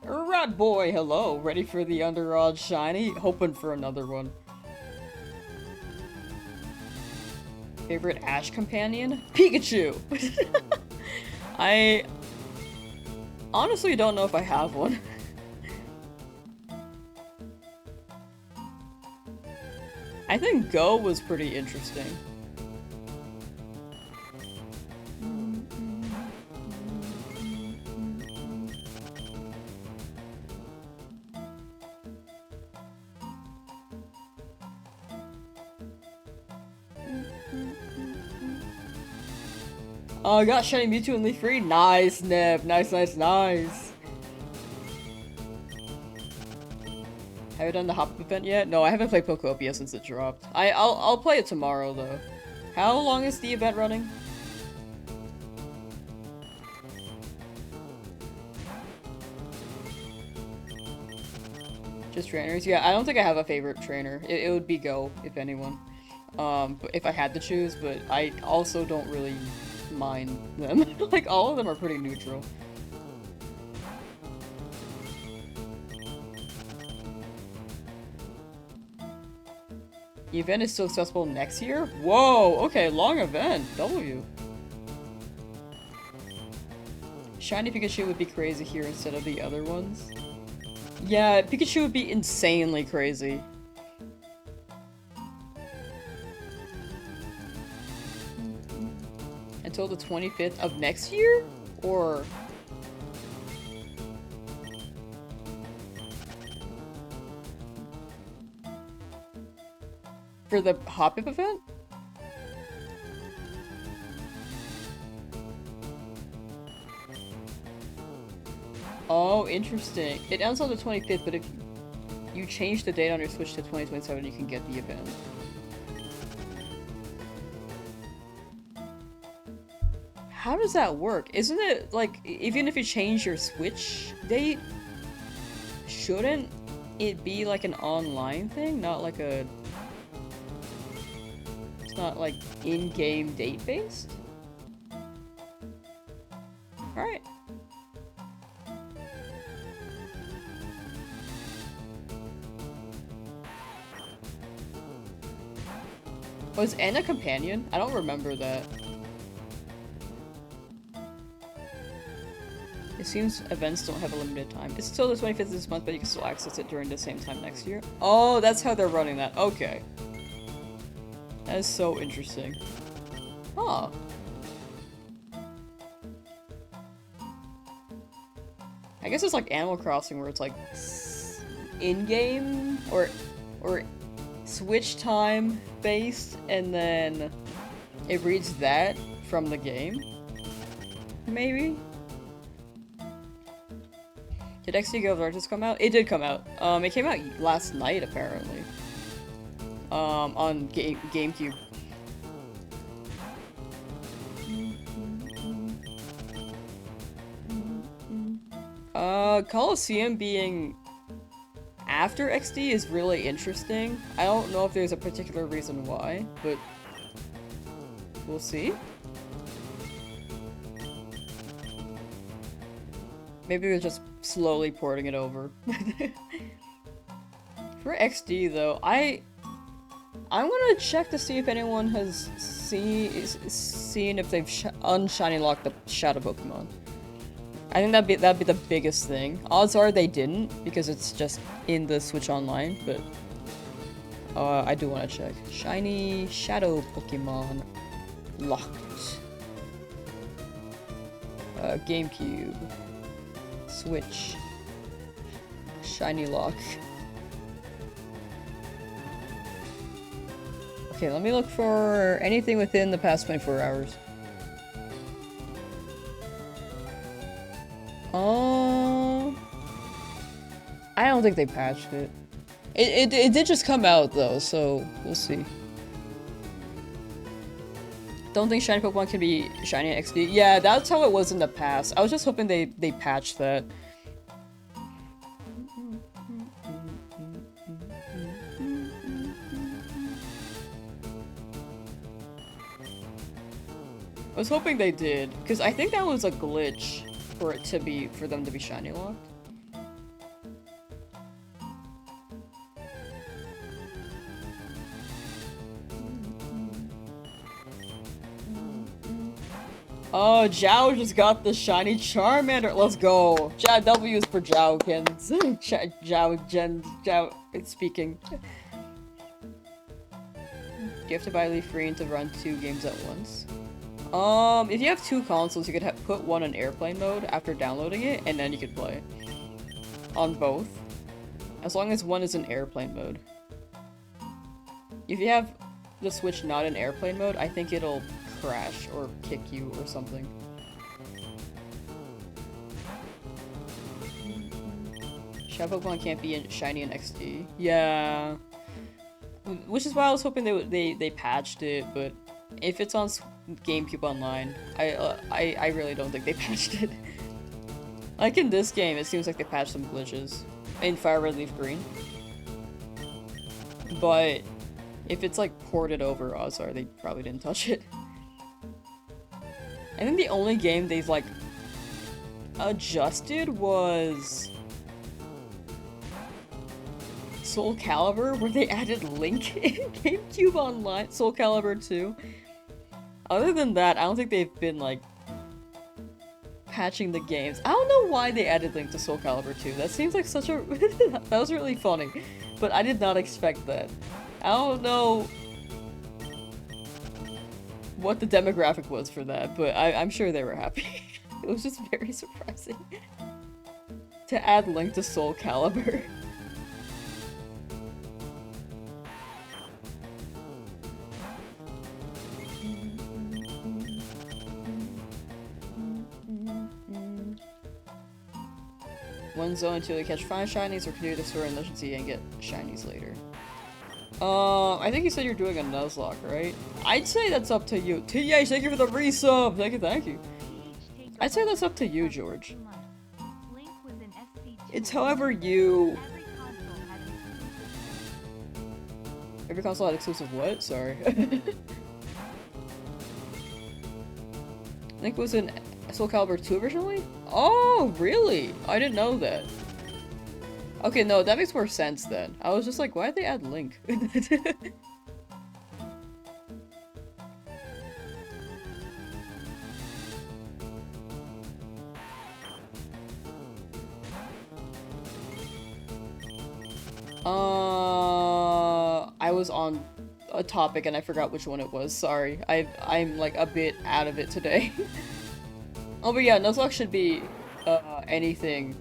Speaker 1: Rat boy, hello. Ready for the Underodd Shiny? Hoping for another one. Favorite Ash companion? Pikachu! I honestly don't know if I have one. I think Go was pretty interesting. Oh, I got Shiny Mewtwo and Leaf Free. Nice, Neb. Nice, nice, nice. Have you done the Hop event yet? No, I haven't played Pokopia since it dropped. I'll play it tomorrow though. How long is the event running? Just trainers? Yeah, I don't think I have a favorite trainer. It would be Go, if anyone. But if I had to choose, but I also don't really mind them. Like, all of them are pretty neutral. The event is still accessible next year? Whoa, okay, long event. W. Shiny Pikachu would be crazy here instead of the other ones. Yeah, Pikachu would be insanely crazy. Until the 25th of next year? Or... for the Hop-Up event? Oh, interesting. It ends on the 25th, but if you change the date on your Switch to 2027, you can get the event. How does that work? Isn't it, like, even if you change your Switch date, shouldn't it be like an online thing? Not like a... It's not like in-game date-based? Alright. Was N a companion? I don't remember that. It seems events don't have a limited time. It's still the 25th of this month, but you can still access it during the same time next year. Oh, that's how they're running that. Okay. That is so interesting. Huh. I guess it's like Animal Crossing where it's like in-game or Switch time based, and then it reads that from the game. Maybe? Did XD Go just come out? It did come out. It came out last night, apparently. On GameCube. Coliseum being after XD is really interesting. I don't know if there's a particular reason why, but we'll see. Maybe they're just slowly porting it over. For XD though, I'm gonna check to see if anyone has seen if they've unshiny locked the Shadow Pokemon. I think that'd be the biggest thing. Odds are they didn't, because it's just in the Switch Online, but I do want to check. Shiny Shadow Pokemon locked. GameCube. Switch. Shiny lock. Okay, let me look for anything within the past 24 hours. I don't think they patched it. It did just come out though, so we'll see. Don't think shiny Pokemon can be shiny in XD. Yeah, that's how it was in the past. I was just hoping they patched that. I was hoping they did, because I think that was a glitch for them to be shiny locked. Oh, Zhao just got the shiny Charmander. Let's go. W is for Zhaokins. Zhao speaking. You have to buy Leaf Green to run 2 games at once. If you have 2 consoles, you could put one in airplane mode after downloading it, and then you could play on both. As long as one is in airplane mode. If you have the Switch not in airplane mode, I think it'll crash or kick you or something. Shadow Pokemon can't be in shiny in XD. Yeah. Which is why I was hoping they patched it, but if it's on GameCube Online, I really don't think they patched it. Like in this game, it seems like they patched some glitches in Fire Red Leaf Green. But if it's like ported over Ozar, they probably didn't touch it. I think the only game they've like adjusted was Soul Calibur, where they added Link in GameCube Online, Soul Calibur 2. Other than that, I don't think they've been like patching the games. I don't know why they added Link to Soul Calibur 2. That seems like such a that was really funny, but I did not expect that. I don't know what the demographic was for that, but I'm sure they were happy. It was just very surprising to add Link to Soul Calibur. One zone until you catch 5 shinies, or clear the store in Legend Z and get shinies later. I think you said you're doing a Nuzlocke, right? I'd say that's up to you. TH, thank you for the resub! Thank you. I'd say that's up to you, George. It's however you... Every console had exclusive what? Sorry. Link was in Soul Calibur 2 originally? Oh, really? I didn't know that. Okay, no, that makes more sense then. I was just like, why'd they add Link? I was on a topic and I forgot which one it was. Sorry. I'm like a bit out of it today. Oh, but yeah, Nuzlocke should be anything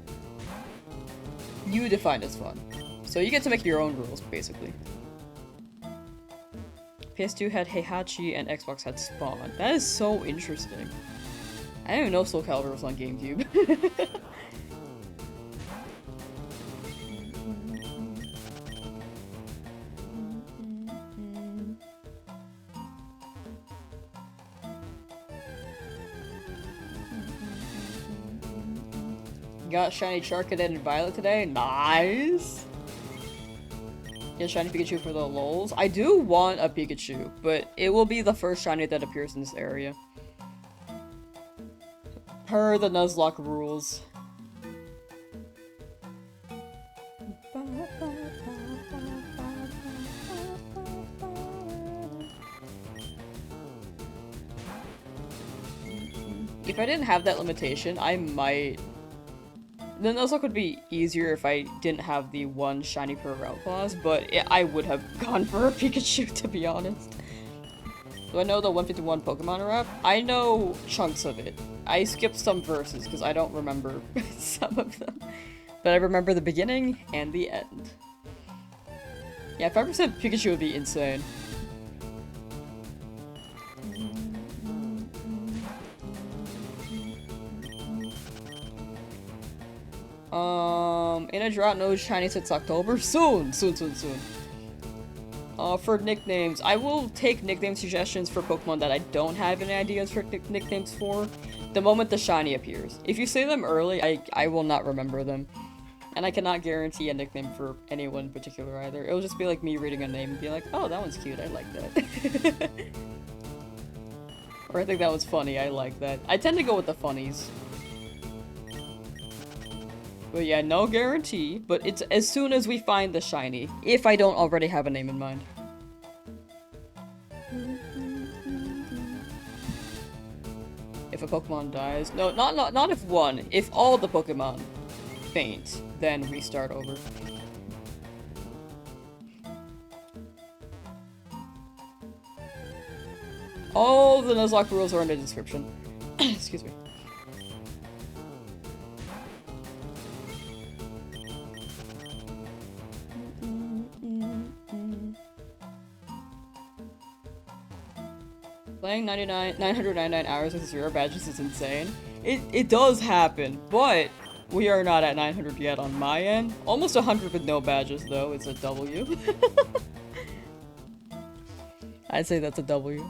Speaker 1: you define as fun. So you get to make your own rules, basically. PS2 had Heihachi and Xbox had Spawn. That is so interesting. I didn't even know Soul Calibur was on GameCube. Got shiny Charcadet and Violet today. Nice! Get shiny Pikachu for the lols. I do want a Pikachu, but it will be the first shiny that appears in this area. Per the Nuzlocke rules. If I didn't have that limitation, I might... The Nuzlocke would be easier if I didn't have the 1 shiny per route clause, but I would have gone for a Pikachu, to be honest. Do I know the 151 Pokemon rap? I know chunks of it. I skipped some verses because I don't remember some of them. But I remember the beginning and the end. Yeah, 5% Pikachu would be insane. In a drought, no shiny since October? Soon! For nicknames, I will take nickname suggestions for Pokemon that I don't have any ideas for nicknames for the moment the shiny appears. If you say them early, I will not remember them. And I cannot guarantee a nickname for anyone in particular either. It'll just be like me reading a name and be like, oh, that one's cute, I like that. Or I think that was funny, I like that. I tend to go with the funnies. But yeah, no guarantee, but it's as soon as we find the shiny, if I don't already have a name in mind. If a Pokemon dies, no, not if one, if all the Pokemon faint, then we start over. All the Nuzlocke rules are in the description. Excuse me. Playing 999 hours with 0 badges is insane. It does happen, but we are not at 900 yet on my end. Almost 100 with no badges though, it's a W. I'd say that's a W.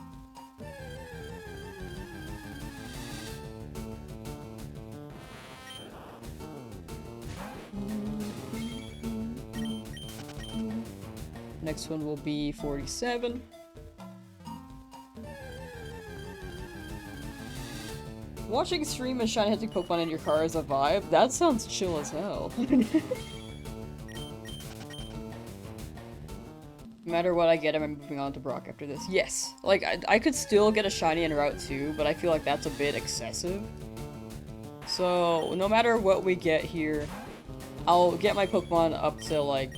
Speaker 1: Next one will be 47. Watching stream and shiny hunting Pokemon in your car is a vibe? That sounds chill as hell. No matter what I get, I'm moving on to Brock after this. Yes! Like, I could still get a shiny in Route 2, but I feel like that's a bit excessive. So, no matter what we get here, I'll get my Pokemon up to, like,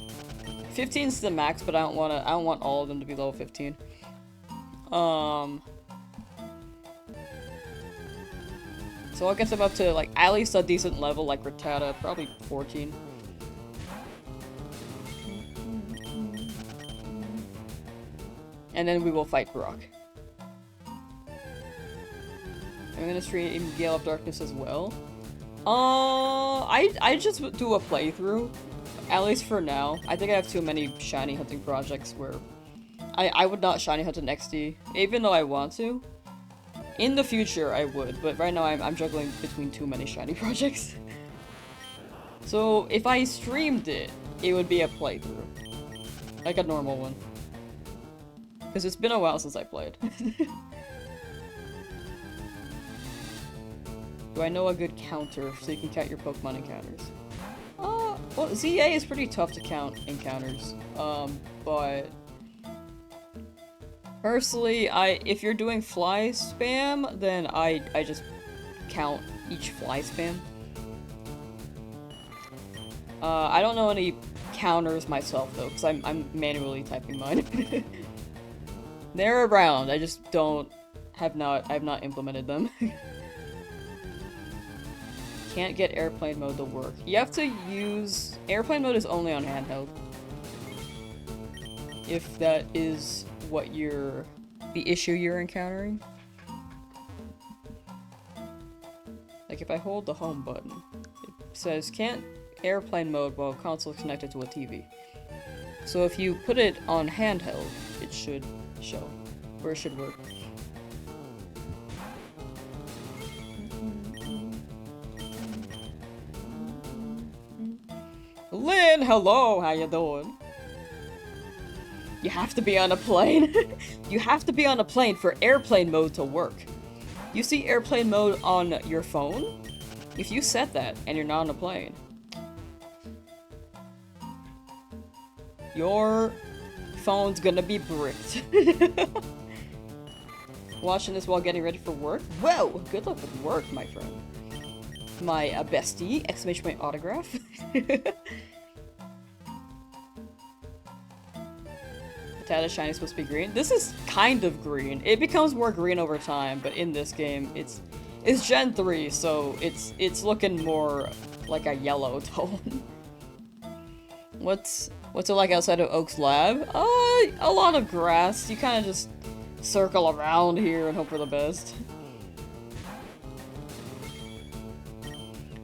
Speaker 1: 15's the max, but I don't want all of them to be level 15. So I'll get them up to, like, at least a decent level, like Rattata, probably 14. And then we will fight Brock. I'm gonna stream Gale of Darkness as well. I just do a playthrough. At least for now. I think I have too many shiny hunting projects where I would not shiny hunt an XD, even though I want to. In the future, I would, but right now I'm juggling between too many shiny projects. So if I streamed it, it would be a playthrough. Like a normal one. Because it's been a while since I played. Do I know a good counter so you can count your Pokemon encounters? Well, ZA is pretty tough to count encounters, but personally, if you're doing fly spam, then I just count each fly spam. I don't know any counters myself though, because I'm manually typing mine. They're around, I just I've not implemented them. Can't get airplane mode to work. You have to use... Airplane mode is only on handheld. If that is what the issue you're encountering. Like if I hold the home button, it says can't airplane mode while console is connected to a TV. So if you put it on handheld, it should show, or it should work. Lynn, hello, how you doing? You have to be on a plane. You have to be on a plane for airplane mode to work. You see airplane mode on your phone? If you set that and you're not on a plane, your phone's gonna be bricked. Watching this while getting ready for work? Whoa! Good luck with work, my friend. My bestie! Exclamation point autograph. Rattata shiny is supposed to be green. This is kind of green. It becomes more green over time, but in this game, it's Gen 3, so it's looking more like a yellow tone. What's it like outside of Oak's lab? A lot of grass. You kind of just circle around here and hope for the best.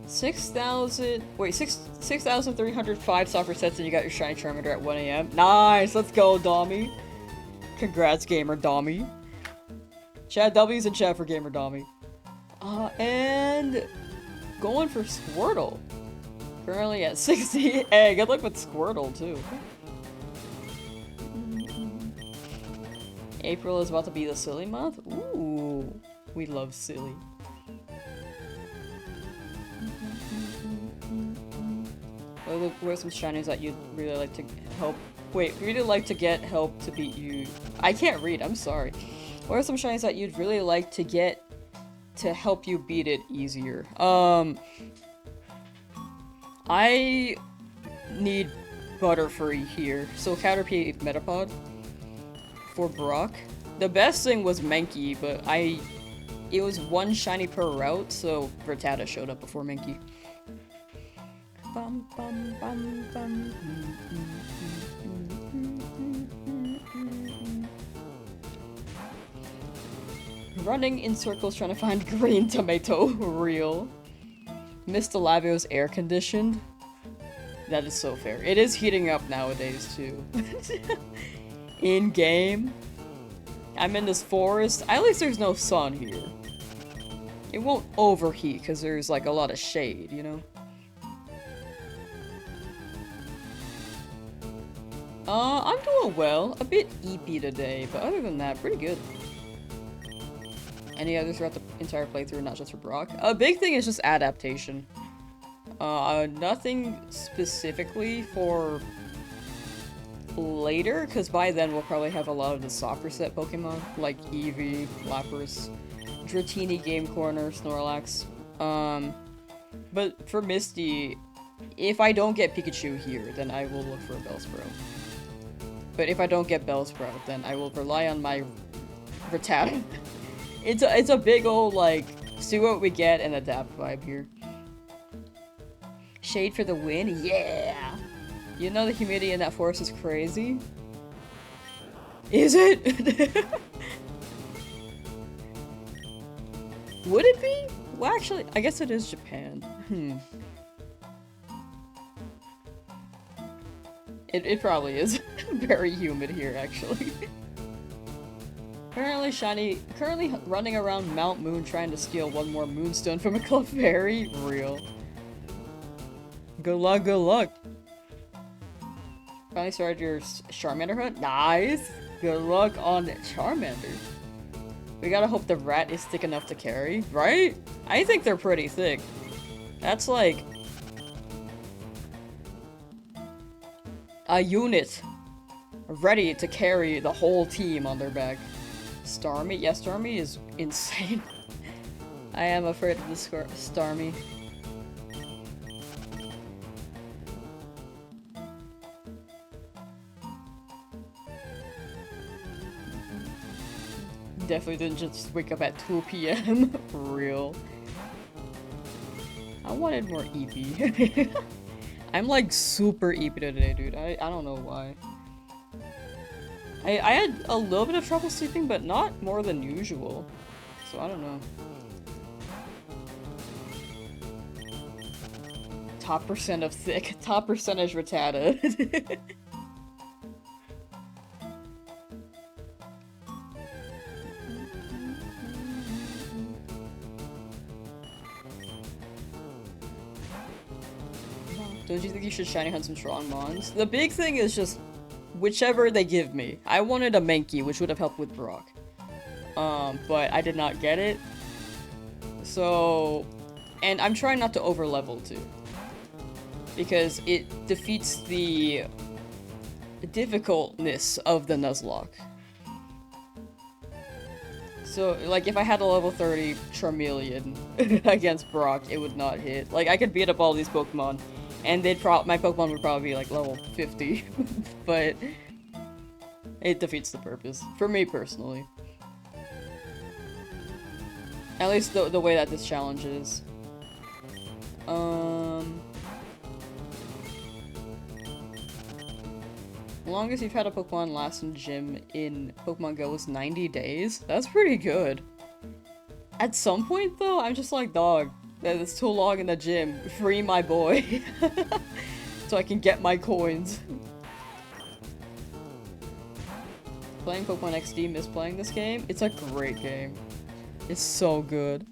Speaker 1: 6,305 soft resets and you got your shiny Charmander at 1 AM. Nice! Let's go, Dommy! Congrats, Gamer Dommy. Chat W's in chat for Gamer Dommy. And going for Squirtle. Currently at 60. Hey, good luck with Squirtle too. April is about to be the silly month. Ooh, we love silly. What are some shinies that you'd really like to help? Wait, really like to get help to beat you? I can't read, I'm sorry. What are some shinies that you'd really like to get to help you beat it easier? I need Butterfree here. So Caterpie Metapod for Brock. The best thing was Mankey, but it was one shiny per route, so Rattata showed up before Mankey. Bum, bum, bum, bum. Running in circles trying to find green tomato. Real. Mr. Labio's air conditioned. That is so fair. It is heating up nowadays too. In game. I'm in this forest. At least there's no sun here. It won't overheat because there's like a lot of shade, you know? I'm doing well. A bit eepy today, but other than that, pretty good. Any others throughout the entire playthrough, not just for Brock? A big thing is just adaptation. Nothing specifically for later, because by then we'll probably have a lot of the softer set Pokemon, like Eevee, Lapras, Dratini, Game Corner, Snorlax. But for Misty, if I don't get Pikachu here, then I will look for a Bellsprout. But if I don't get Bellsprout, then I will rely on my Rattata. It's a big old, like, see what we get and adapt vibe here. Shade for the win? Yeah! You know the humidity in that forest is crazy? Is it? Would it be? Well, actually, I guess it is Japan. It probably is very humid here, actually. Currently running around Mount Moon trying to steal one more Moonstone from a Clefairy. Real. Good luck, good luck. Finally started your Charmander hunt? Nice! Good luck on Charmander. We gotta hope the rat is thick enough to carry, right? I think they're pretty thick. That's like a unit ready to carry the whole team on their back. Starmie? Yeah, Starmie is insane. I am afraid of this Starmie. Definitely didn't just wake up at 2 PM. Real. I wanted more EP. I'm like super EP today, dude. I don't know why. I had a little bit of trouble sleeping, but not more than usual. So I don't know. Top percent of thick. Top percentage Rattata. Don't you think you should shiny hunt some strong mons? The big thing is just whichever they give me. I wanted a Mankey, which would have helped with Brock. But I did not get it. So, and I'm trying not to over level too. Because it defeats the difficultness of the Nuzlocke. So, like, if I had a level 30 Charmeleon against Brock, it would not hit. Like, I could beat up all these Pokemon, and my Pokemon would probably be, like, level 50. But it defeats the purpose. For me, personally. At least the way that this challenge is. Longest you've had a Pokemon last in gym in Pokemon Go was 90 days? That's pretty good. At some point, though, I'm just like, dog, that's too long in the gym. Free my boy. So I can get my coins. Playing Pokemon XD, miss playing this game. It's a great game. It's so good.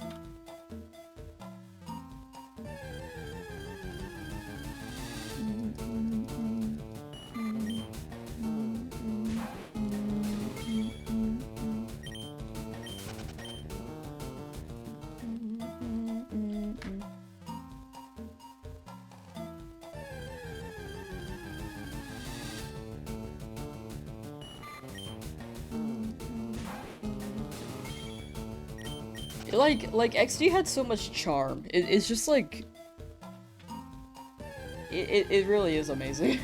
Speaker 1: Like XD had so much charm. It's just like it really is amazing.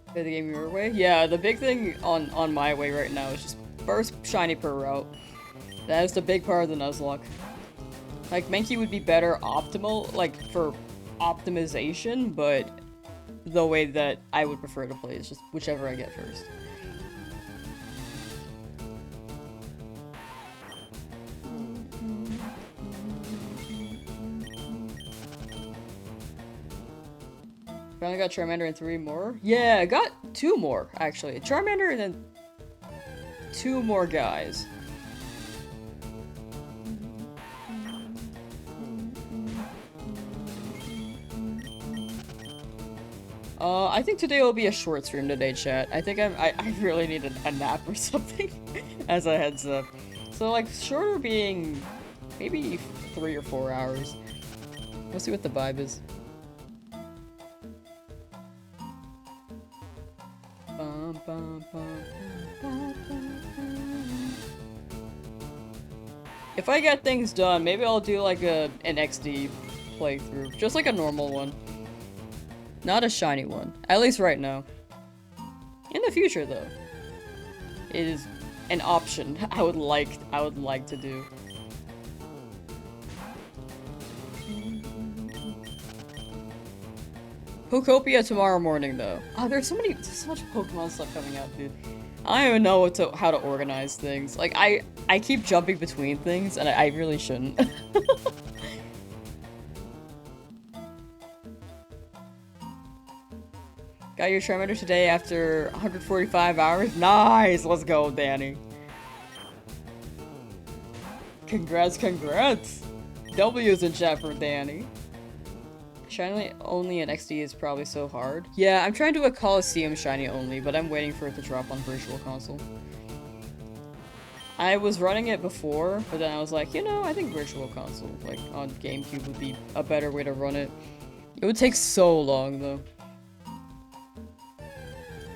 Speaker 1: Play the game your way? Yeah, the big thing on my way right now is just first shiny per route. That is the big part of the Nuzlocke. Like, Mankey would be better optimal, like, for optimization, but the way that I would prefer to play is just whichever I get first. Finally got Charmander and 3 more? Yeah, I got 2 more, actually. Charmander and then 2 more guys. I think today will be a short stream today, chat. I think I really need a nap or something as a heads up. So, like, shorter being maybe 3 or 4 hours. Let's see what the vibe is. If I get things done, maybe I'll do like an XD playthrough. Just like a normal one. Not a shiny one. At least right now. In the future, though. It is an option I would like to do. Pokopia tomorrow morning, though. Oh, there's so much Pokemon stuff coming out, dude. I don't even know how to organize things. Like, I keep jumping between things, and I really shouldn't. Got your Charmander today after 145 hours? Nice! Let's go, Danny. Congrats, congrats! W's in chat for Danny. Shiny only in XD is probably so hard. Yeah, I'm trying to do a Coliseum shiny only, but I'm waiting for it to drop on Virtual Console. I was running it before, but then I was like, you know, I think Virtual Console, like, on GameCube would be a better way to run it. It would take so long, though.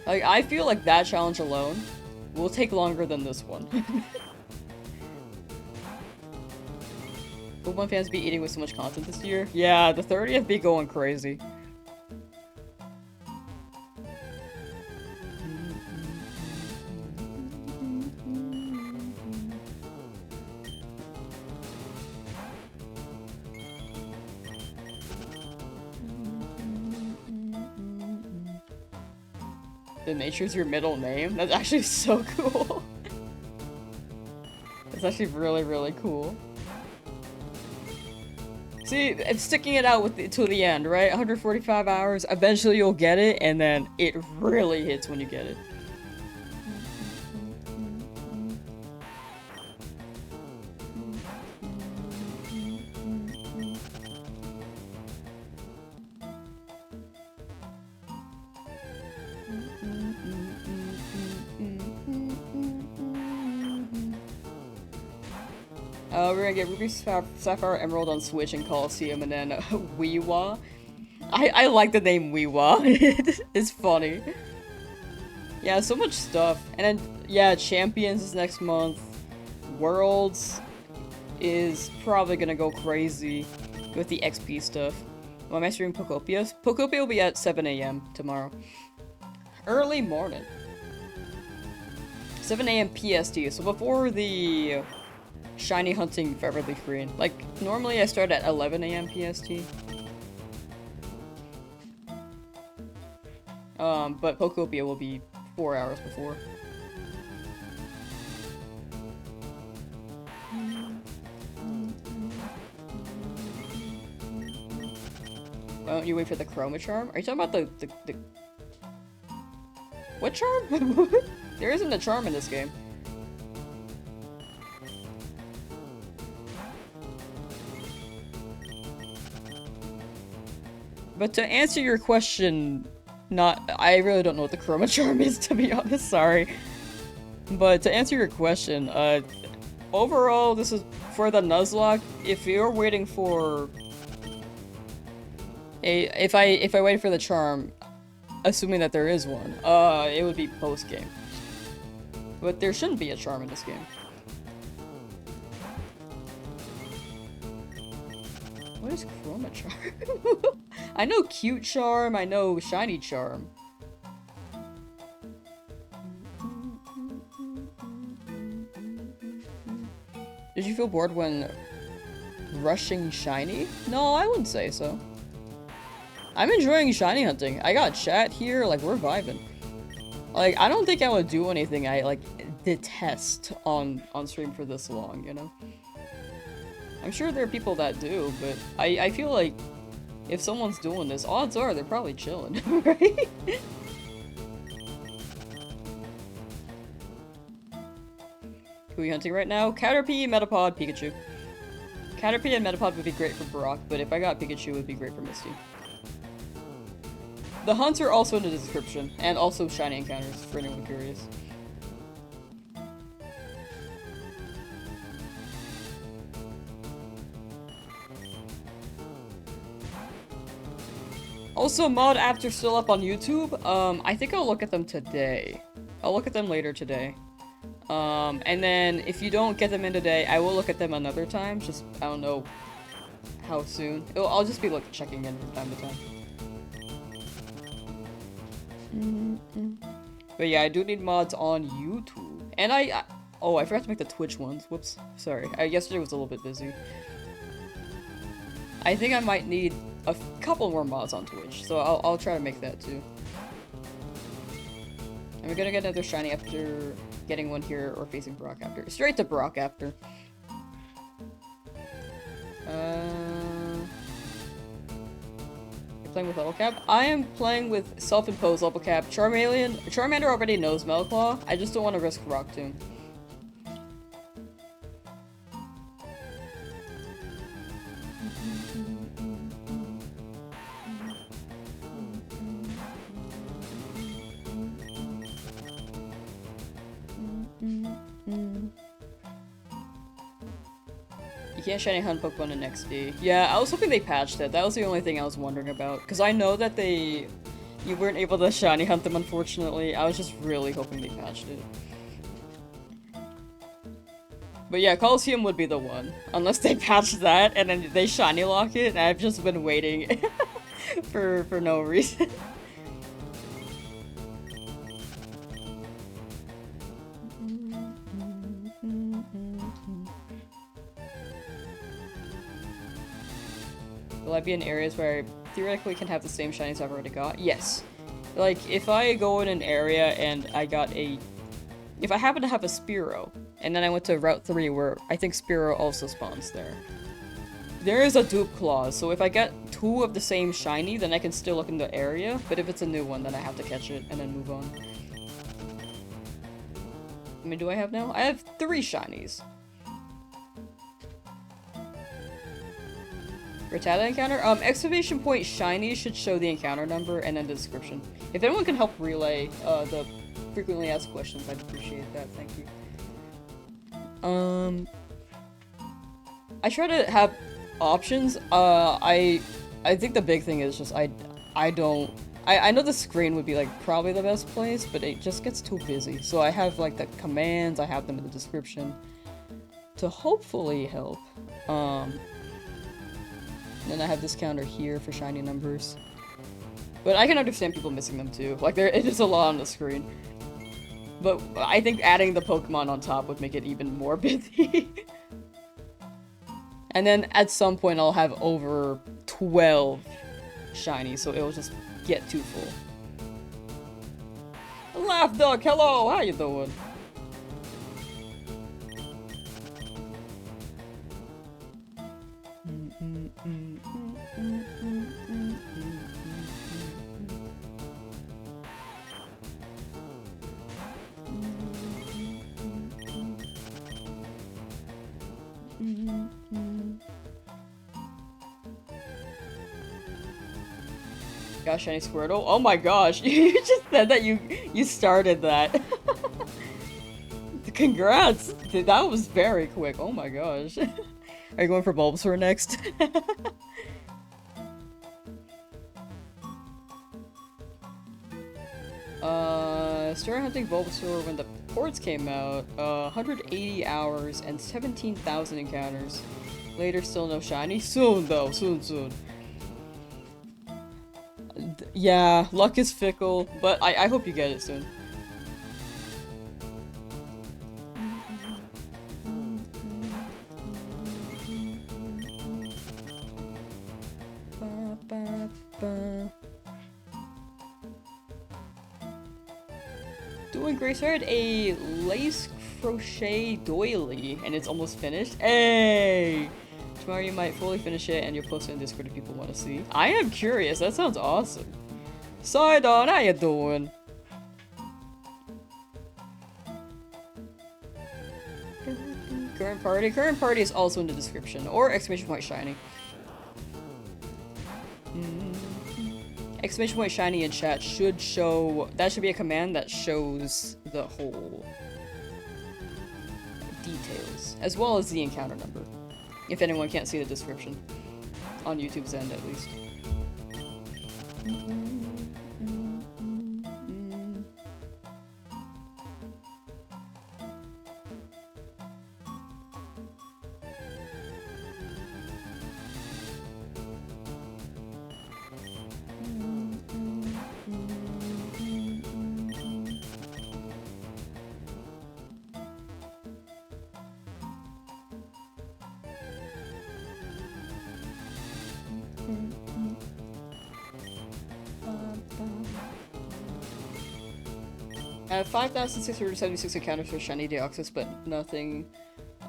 Speaker 1: Like, I feel like that challenge alone will take longer than this one. Pokemon fans be eating with so much content this year? Yeah, the 30th be going crazy. The Nature's your middle name? That's actually so cool. That's actually really, really cool. See, it's sticking it out to the end, right? 145 hours, eventually you'll get it, and then it really hits when you get it. We're gonna get Ruby, Sapphire, Emerald on Switch and Coliseum, and then Weewa. I like the name Weewa. It's funny. Yeah, so much stuff. And then, yeah, Champions is next month. Worlds is probably gonna go crazy with the XP stuff. Well, am I streaming Pokopia? Pokopia will be at 7 AM tomorrow. Early morning. 7 AM PST, so before the shiny hunting for Everly Green. Like, normally I start at 11 AM PST. But Pokopia will be 4 hours before. Why don't you wait for the Chroma Charm? Are you talking about the... What charm? There isn't a charm in this game. But to answer your question, I really don't know what the Chroma Charm is, to be honest, sorry. But to answer your question, overall, this is for the Nuzlocke. If you're waiting for if I wait for the charm, assuming that there is one, it would be post-game. But there shouldn't be a charm in this game. What is Chroma Charm? I know Cute Charm, I know Shiny Charm. Did you feel bored when rushing Shiny? No, I wouldn't say so. I'm enjoying Shiny hunting. I got chat here, like, we're vibing. Like, I don't think I would do anything I, like, detest on stream for this long, you know? I'm sure there are people that do, but I feel like if someone's doing this, odds are they're probably chilling, right? Who are you hunting right now? Caterpie, Metapod, Pikachu. Caterpie and Metapod would be great for Brock, but if I got Pikachu, it would be great for Misty. The hunts are also in the description, and also shiny encounters, for anyone curious. Also, mod apps are still up on YouTube. I think I'll look at them today. I'll look at them later today. And then if you don't get them in today, I will look at them another time. Just, I don't know how soon. I'll just be like checking in from time to time. But yeah, I do need mods on YouTube. And oh, I forgot to make the Twitch ones. Whoops. Sorry. Yesterday was a little bit busy. I think I might need a couple more mods on Twitch, so I'll try to make that too. And we're gonna get another shiny after getting one here, or facing Brock after. Straight to Brock after. You're playing with level cap? I am playing with self-imposed level cap. Charmander already knows Metalclaw. I just don't want to risk Rock Tomb. You can't shiny hunt Pokemon in XD. Yeah, I was hoping they patched it. That was the only thing I was wondering about. Because I know that you weren't able to shiny hunt them, unfortunately. I was just really hoping they patched it. But yeah, Coliseum would be the one. Unless they patch that, and then they shiny lock it, and I've just been waiting for no reason. Will I be in areas where I theoretically can have the same shinies I've already got? Yes. Like, if I go in an area and I got if I happen to have a Spearow, and then I went to Route 3 where I think Spearow also spawns there. There is a dupe clause, so if I get 2 of the same shiny, then I can still look in the area, but if it's a new one, then I have to catch it and then move on. I mean, do I have now? I have 3 shinies. Rattata encounter? Exclamation point shiny should show the encounter number and then the description. If anyone can help relay the frequently asked questions, I'd appreciate that. Thank you. I try to have options. I think the big thing is just I know the screen would be like probably the best place, but it just gets too busy. So I have like the commands, I have them in the description to hopefully help. And then I have this counter here for shiny numbers. But I can understand people missing them too. Like, it is a lot on the screen. But I think adding the Pokemon on top would make it even more busy. And then at some point I'll have over 12 shiny, so it'll just get too full. Laugh Duck, hello! How you doing? Gosh, shiny Squirtle. Oh my gosh, you just said that you started that. Congrats! That was very quick. Oh my gosh. Are you going for Bulbasaur next? Started hunting Bulbasaur when the ports came out. 180 hours and 17,000 encounters. Later, still no shiny. Soon though, soon. Yeah, luck is fickle, but I hope you get it soon. Doing great. Started a lace crochet doily, and it's almost finished. Hey! Tomorrow you might fully finish it, and you'll post it in Discord if people want to see. I am curious. That sounds awesome. Sidon, how you doing? Current party. Current party is also in the description, or exclamation point shiny. Exclamation point shiny in chat should show. That should be a command that shows the whole details, as well as the encounter number. If anyone can't see the description. On YouTube's end, at least. 5,676 encounters for shiny Deoxys, but nothing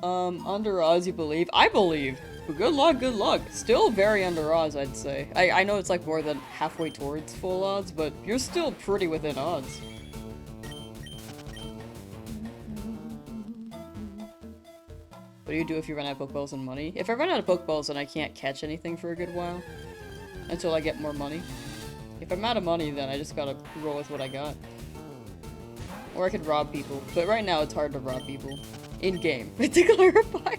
Speaker 1: under odds, you believe? I believe! But good luck! Still very under odds, I'd say. I know it's like more than halfway towards full odds, but you're still pretty within odds. What do you do if you run out of Pokeballs and money? If I run out of Pokeballs, then I can't catch anything for a good while. Until I get more money. If I'm out of money, then I just gotta roll with what I got. Or I could rob people. But right now, it's hard to rob people. In-game, to clarify.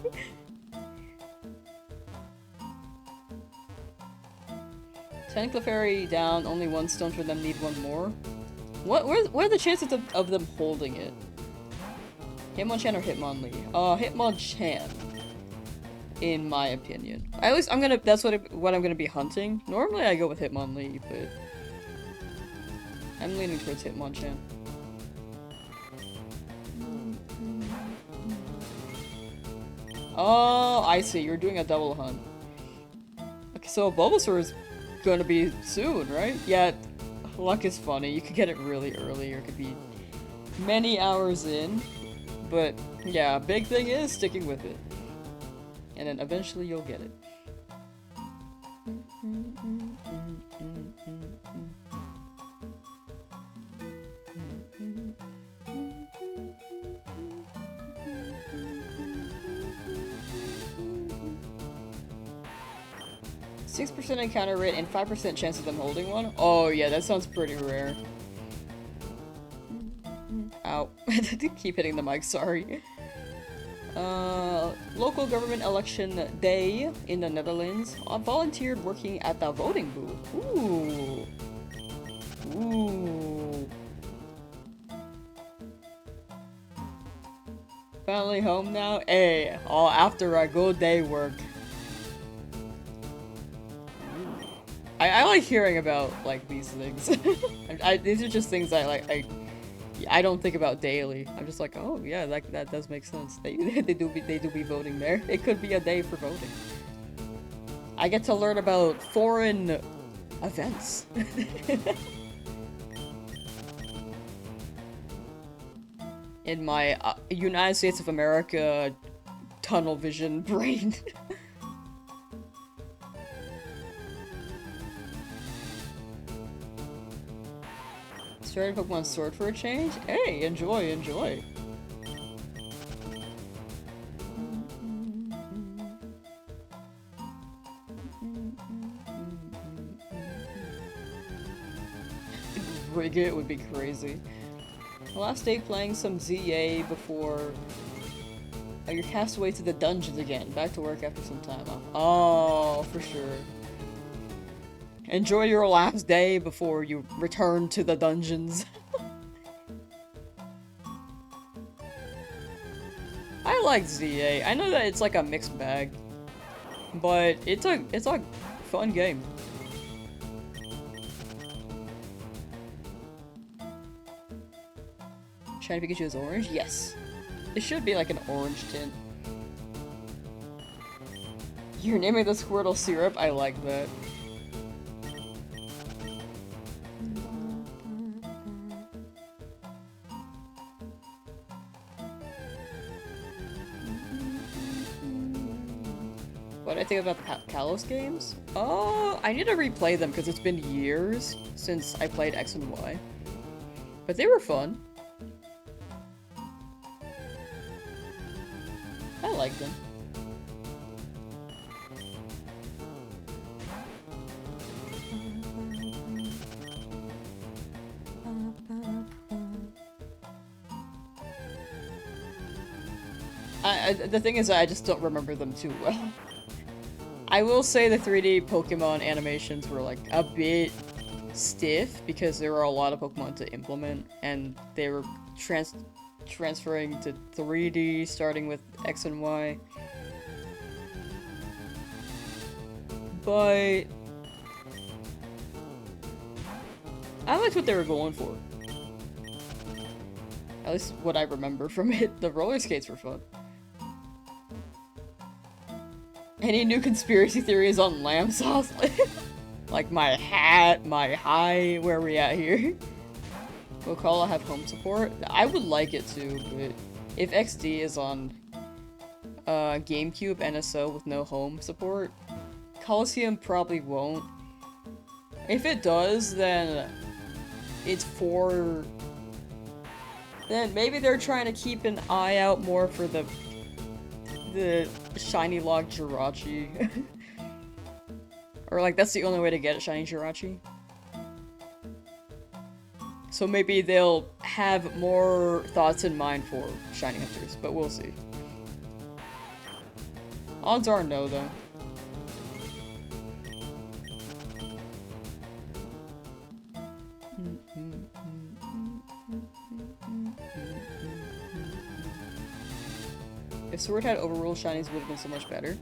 Speaker 1: Ten Clefairy down, only one stone for them, need one more. What are the chances of them holding it? Hitmonchan or Hitmonlee? Hitmonchan. In my opinion. At least that's what I'm gonna be hunting. Normally I go with Hitmonlee, but I'm leaning towards Hitmonchan. Oh, I see. You're doing a double hunt. Okay, so Bulbasaur is gonna be soon, right? Yeah, luck is funny. You could get it really early, or it could be many hours in. But yeah, big thing is sticking with it. And then eventually you'll get it. 6% encounter rate and 5% chance of them holding one? Oh yeah, that sounds pretty rare. Ow. Keep hitting the mic, sorry. Local government election day in the Netherlands. I volunteered working at the voting booth. Ooh. Ooh. Finally home now? Hey, all after a good day work. I like hearing about, like, these things. These are just things I don't think about daily. I'm just like, oh yeah, that does make sense. They do be voting there. It could be a day for voting. I get to learn about foreign events. In my United States of America tunnel vision brain. Started Pokemon Sword for a change? Hey, enjoy. rig it would be crazy. Last day playing some ZA before you're cast away to the dungeons again. Back to work after some time off. Oh, for sure. Enjoy your last day before you return to the dungeons. I like ZA. I know that it's like a mixed bag, but it's a fun game. Shiny Pikachu is orange? Yes. It should be like an orange tint. You're naming the Squirtle syrup? I like that. What do I think about the Kalos games? Oh, I need to replay them because it's been years since I played X and Y. But they were fun. I like them. The thing is, I just don't remember them too well. I will say the 3D Pokemon animations were like a bit stiff because there were a lot of Pokemon to implement, and they were transferring to 3D starting with X and Y. But I liked what they were going for. At least what I remember from it. The roller skates were fun. Any new conspiracy theories on Lamsauce? Like my hat, my high, where are we at here? Will Kala have home support? I would like it to, but if XD is on GameCube NSO with no home support, Coliseum probably won't. If it does, then it's for... Then maybe they're trying to keep an eye out more for the shiny log Jirachi. Or like that's the only way to get a shiny Jirachi. So maybe they'll have more thoughts in mind for shiny hunters, but we'll see. Odds are no though. If Sword had overruled shinies, would have been so much better.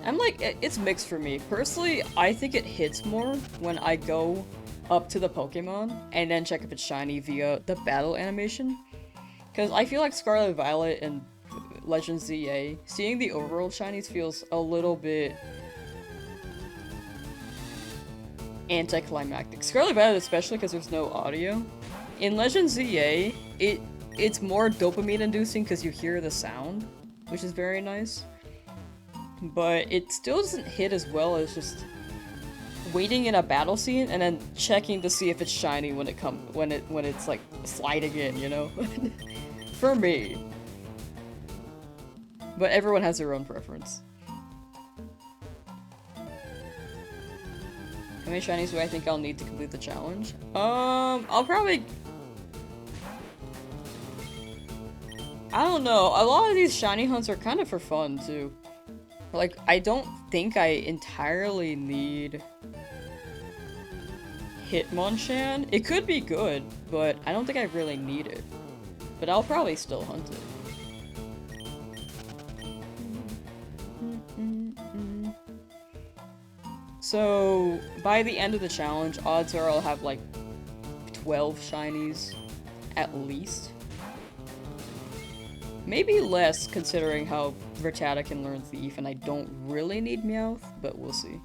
Speaker 1: I'm like, it's mixed for me. Personally, I think it hits more when I go up to the Pokemon and then check if it's shiny via the battle animation. Because I feel like Scarlet Violet and Legend ZA, seeing the overworld shinies feels a little bit anticlimactic. Scarlet Violet especially because there's no audio. In Legend ZA, it's more dopamine inducing because you hear the sound, which is very nice. But it still doesn't hit as well as just waiting in a battle scene and then checking to see if it's shiny when it's like sliding in, you know? For me. But everyone has their own preference. How many shinies do I think I'll need to complete the challenge? I'll probably... I don't know. A lot of these shiny hunts are kind of for fun, too. Like, I don't think I entirely need Hitmonchan. It could be good, but I don't think I really need it. But I'll probably still hunt it. So, by the end of the challenge, odds are I'll have like 12 shinies, at least. Maybe less, considering how Rattata can learn Thief, and I don't really need Meowth, but we'll see.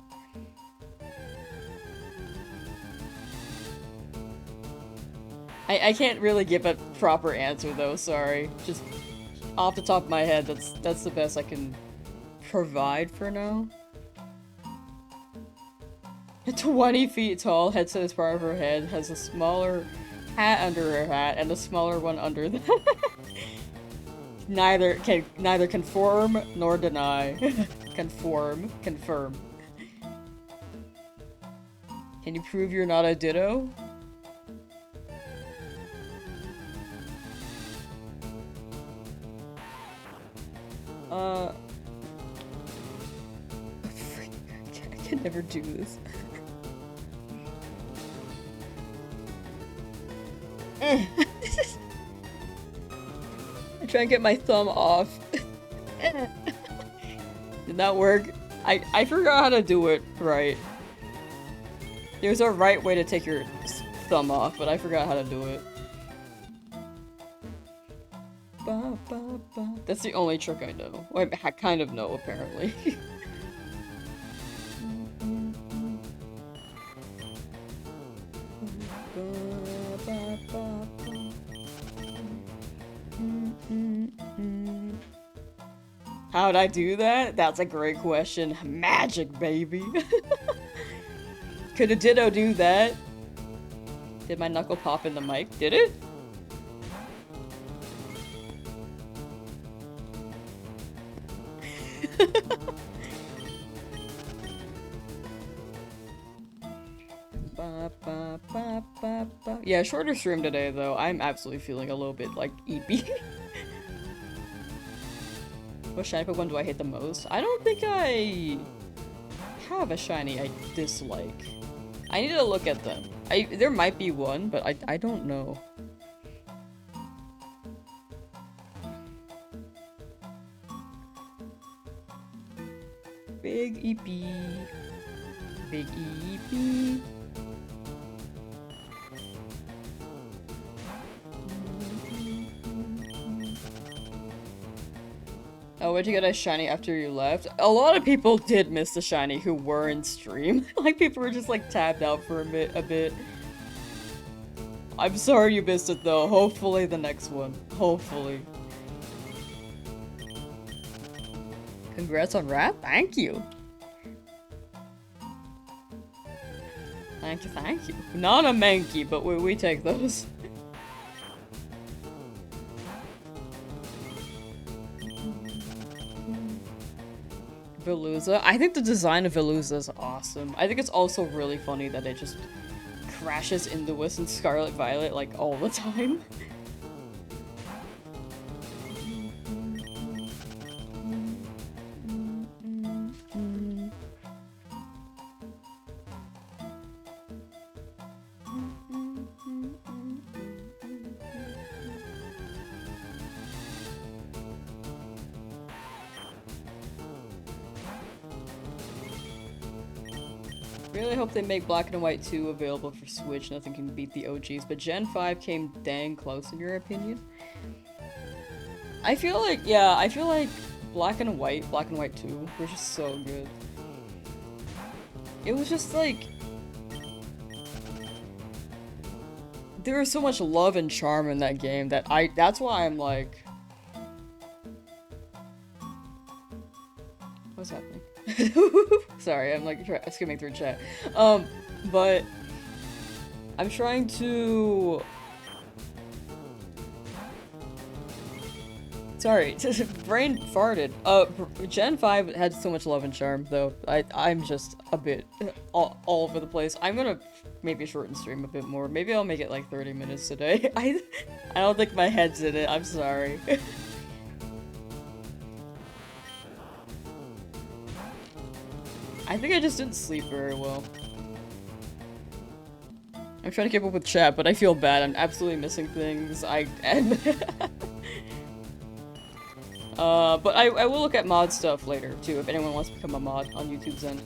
Speaker 1: I can't really give a proper answer though, sorry. Just off the top of my head, that's the best I can provide for now. 20 feet tall, headset is part of her head, has a smaller hat under her hat, and a smaller one under the Neither confirm nor deny. Confirm. Can you prove you're not a Ditto? do this. I try and get my thumb off. Did that work? I forgot how to do it right. There's a right way to take your thumb off, but I forgot how to do it. Ba, ba, ba. That's the only trick I know. Well, I kind of know, apparently. How'd I do that? That's a great question. Magic, baby. Could a Ditto do that? Did my knuckle pop in the mic? Did it? Yeah, shorter stream today, though. I'm absolutely feeling a little bit, like, eepy. What shiny Pokemon do I hate the most? I don't think I have a shiny I dislike. I need to look at them. There might be one, but I don't know. Big Eepee. Big Eepee. Oh, where'd you get a shiny after you left? A lot of people did miss the shiny who were in stream. Like, people were just, like, tabbed out for a bit. I'm sorry you missed it, though. Hopefully the next one. Hopefully. Congrats on Wrath? Thank you. Thank you. Not a Mankey, but we take those. Veluza. I think the design of Veluza is awesome. I think it's also really funny that it just crashes into us in Scarlet Violet, like, all the time. Really hope they make Black and White 2 available for Switch. Nothing can beat the OGs, but Gen 5 came dang close in your opinion. I feel like Black and White 2 were just so good. It was just like... there was so much love and charm in that game that that's why I'm like... What's happening? Sorry, I'm like skimming through chat. But I'm trying to... Sorry, brain farted. Gen 5 had so much love and charm, though. I'm just a bit all over the place. I'm gonna maybe shorten stream a bit more. Maybe I'll make it like 30 minutes today. I don't think my head's in it. I'm sorry. I think I just didn't sleep very well. I'm trying to keep up with chat, but I feel bad. I'm absolutely missing things. But I will look at mod stuff later, too, if anyone wants to become a mod on YouTube's end.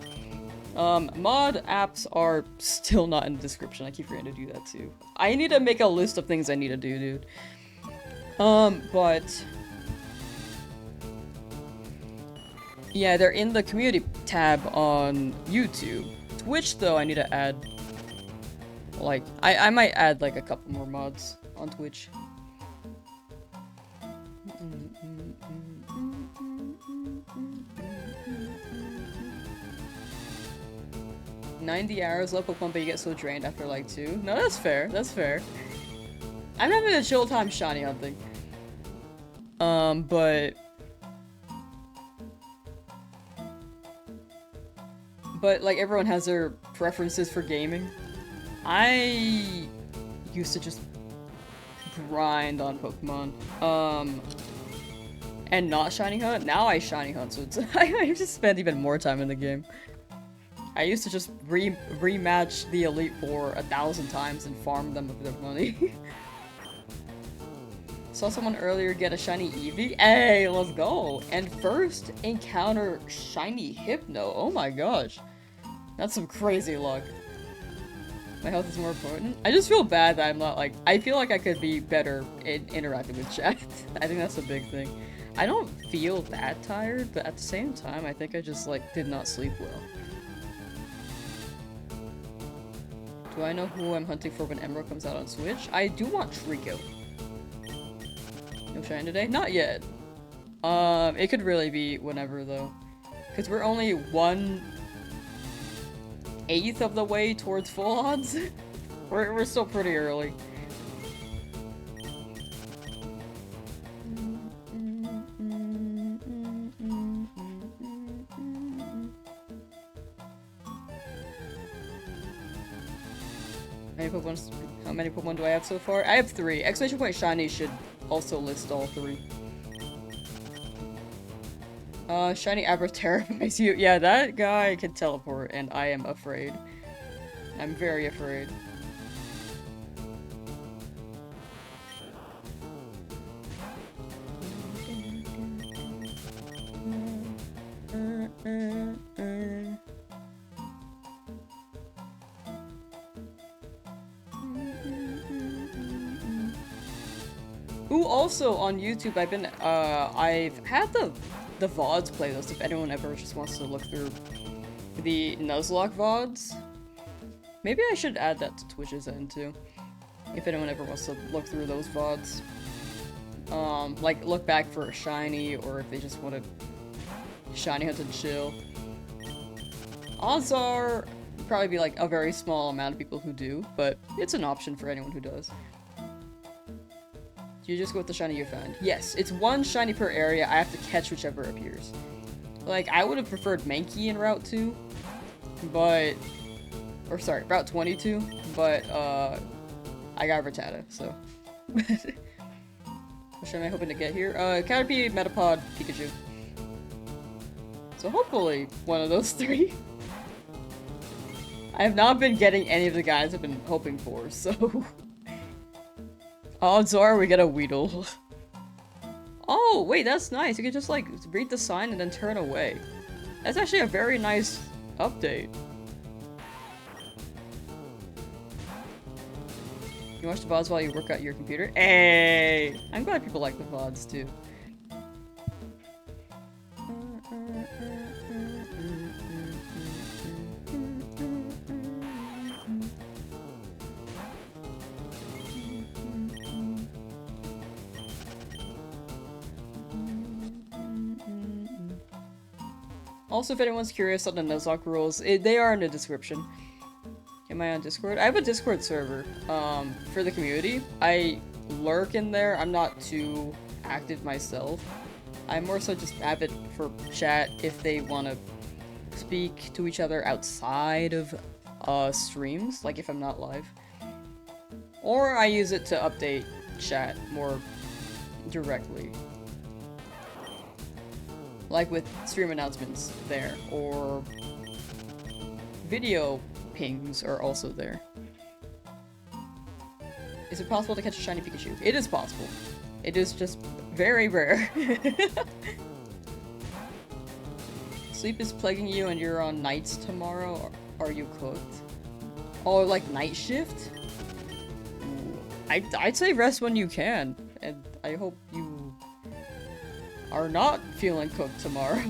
Speaker 1: Mod apps are still not in the description. I keep forgetting to do that, too. I need to make a list of things I need to do, dude. But... yeah, they're in the community tab on YouTube. Twitch, though, I need to add... like, I might add, like, a couple more mods on Twitch. 90 hours left Pokemon, but you get so drained after, like, 2. No, that's fair. That's fair. I'm having a chill time shiny hunting. But, like, everyone has their preferences for gaming. I used to just grind on Pokemon. And not shiny hunt. Now I shiny hunt, so it's I just spend even more time in the game. I used to just rematch the Elite Four 1,000 times and farm them with their money. Saw someone earlier get a shiny Eevee. Hey, let's go! And first encounter shiny Hypno. Oh my gosh. That's some crazy luck. My health is more important. I just feel bad that I'm not like, I feel like I could be better in interacting with chat. I think that's a big thing. I don't feel that tired, but at the same time, I think I just like did not sleep well. Do I know who I'm hunting for when Emerald comes out on Switch? I do want Trico. No shine today? Not yet. It could really be whenever though. Because we're only 1/8 of the way towards full odds. we're still pretty early. How many Pokemon do I have so far? I have 3. Exclamation point shiny should also list all 3. Shiny Abra terrifies you. Yeah, that guy can teleport, and I am afraid. I'm very afraid. Ooh, also on YouTube, I've had the VODS playlist if anyone ever just wants to look through the Nuzlocke VODs. Maybe I should add that to Twitch's end too. If anyone ever wants to look through those VODs. Like look back for a shiny, or if they just want to shiny hunt and chill. Odds are probably be like a very small amount of people who do, but it's an option for anyone who does. Do you just go with the shiny you find? Yes, it's 1 shiny per area. I have to catch whichever appears. Like, I would have preferred Mankey in Route 2, but... Or sorry, Route 22, but, I got Rattata, so... What am I hoping to get here? Caterpie, Metapod, Pikachu. So hopefully, one of those 3. I have not been getting any of the guys I've been hoping for, so... Odds are we get a Weedle. Oh, wait, that's nice. You can just, like, read the sign and then turn away. That's actually a very nice update. You watch the VODs while you work out your computer? Hey! I'm glad people like the VODs, too. Also, if anyone's curious on the Nuzlocke rules, they are in the description. Am I on Discord? I have a Discord server, for the community. I lurk in there. I'm not too active myself. I'm more so just avid for chat if they want to speak to each other outside of, streams, like if I'm not live. Or I use it to update chat more directly. Like with stream announcements there, or video pings are also there. Is it possible to catch a shiny Pikachu? It is possible. It is just very rare. Sleep is plaguing you and you're on nights tomorrow. Are you cooked? Oh, like night shift? Ooh. I'd say rest when you can, and I hope you are not feeling cooked tomorrow.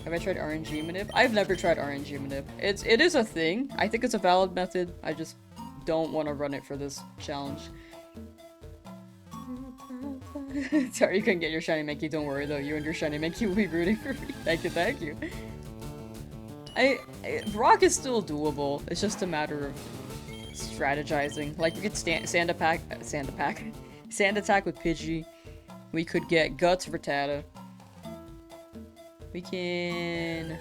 Speaker 1: Have I tried RNG manip? I've never tried RNG manip. It is a thing. I think it's a valid method. I just don't want to run it for this challenge. Sorry you couldn't get your shiny Mankey. Don't worry though. You and your shiny Mankey will be rooting for me. Thank you, thank you. Brock is still doable. It's just a matter of strategizing. Like, we could sand attack with Pidgey. We could get Guts for Rattata. We can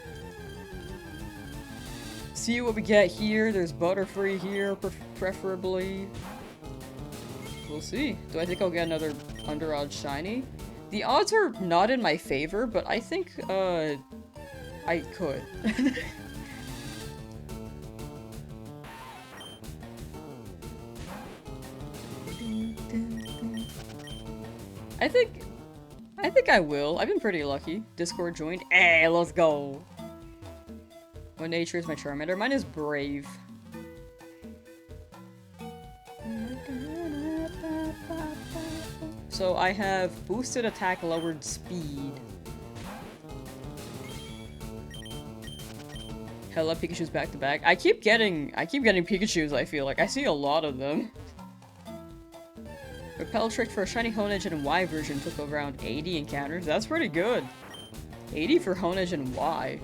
Speaker 1: see what we get here. There's Butterfree here, preferably. We'll see. Do I think I'll get another Underodd shiny? The odds are not in my favor, but I think, I could. I think I will. I've been pretty lucky. Discord joined. Hey, let's go! What nature is my Charmander? Mine is Brave. So I have boosted attack, lowered speed. Hella Pikachu's back to back. I keep getting Pikachus, I feel like. I see a lot of them. Repel Trick for a shiny Honedge and Y version took around 80 encounters. That's pretty good. 80 for Honedge and Y.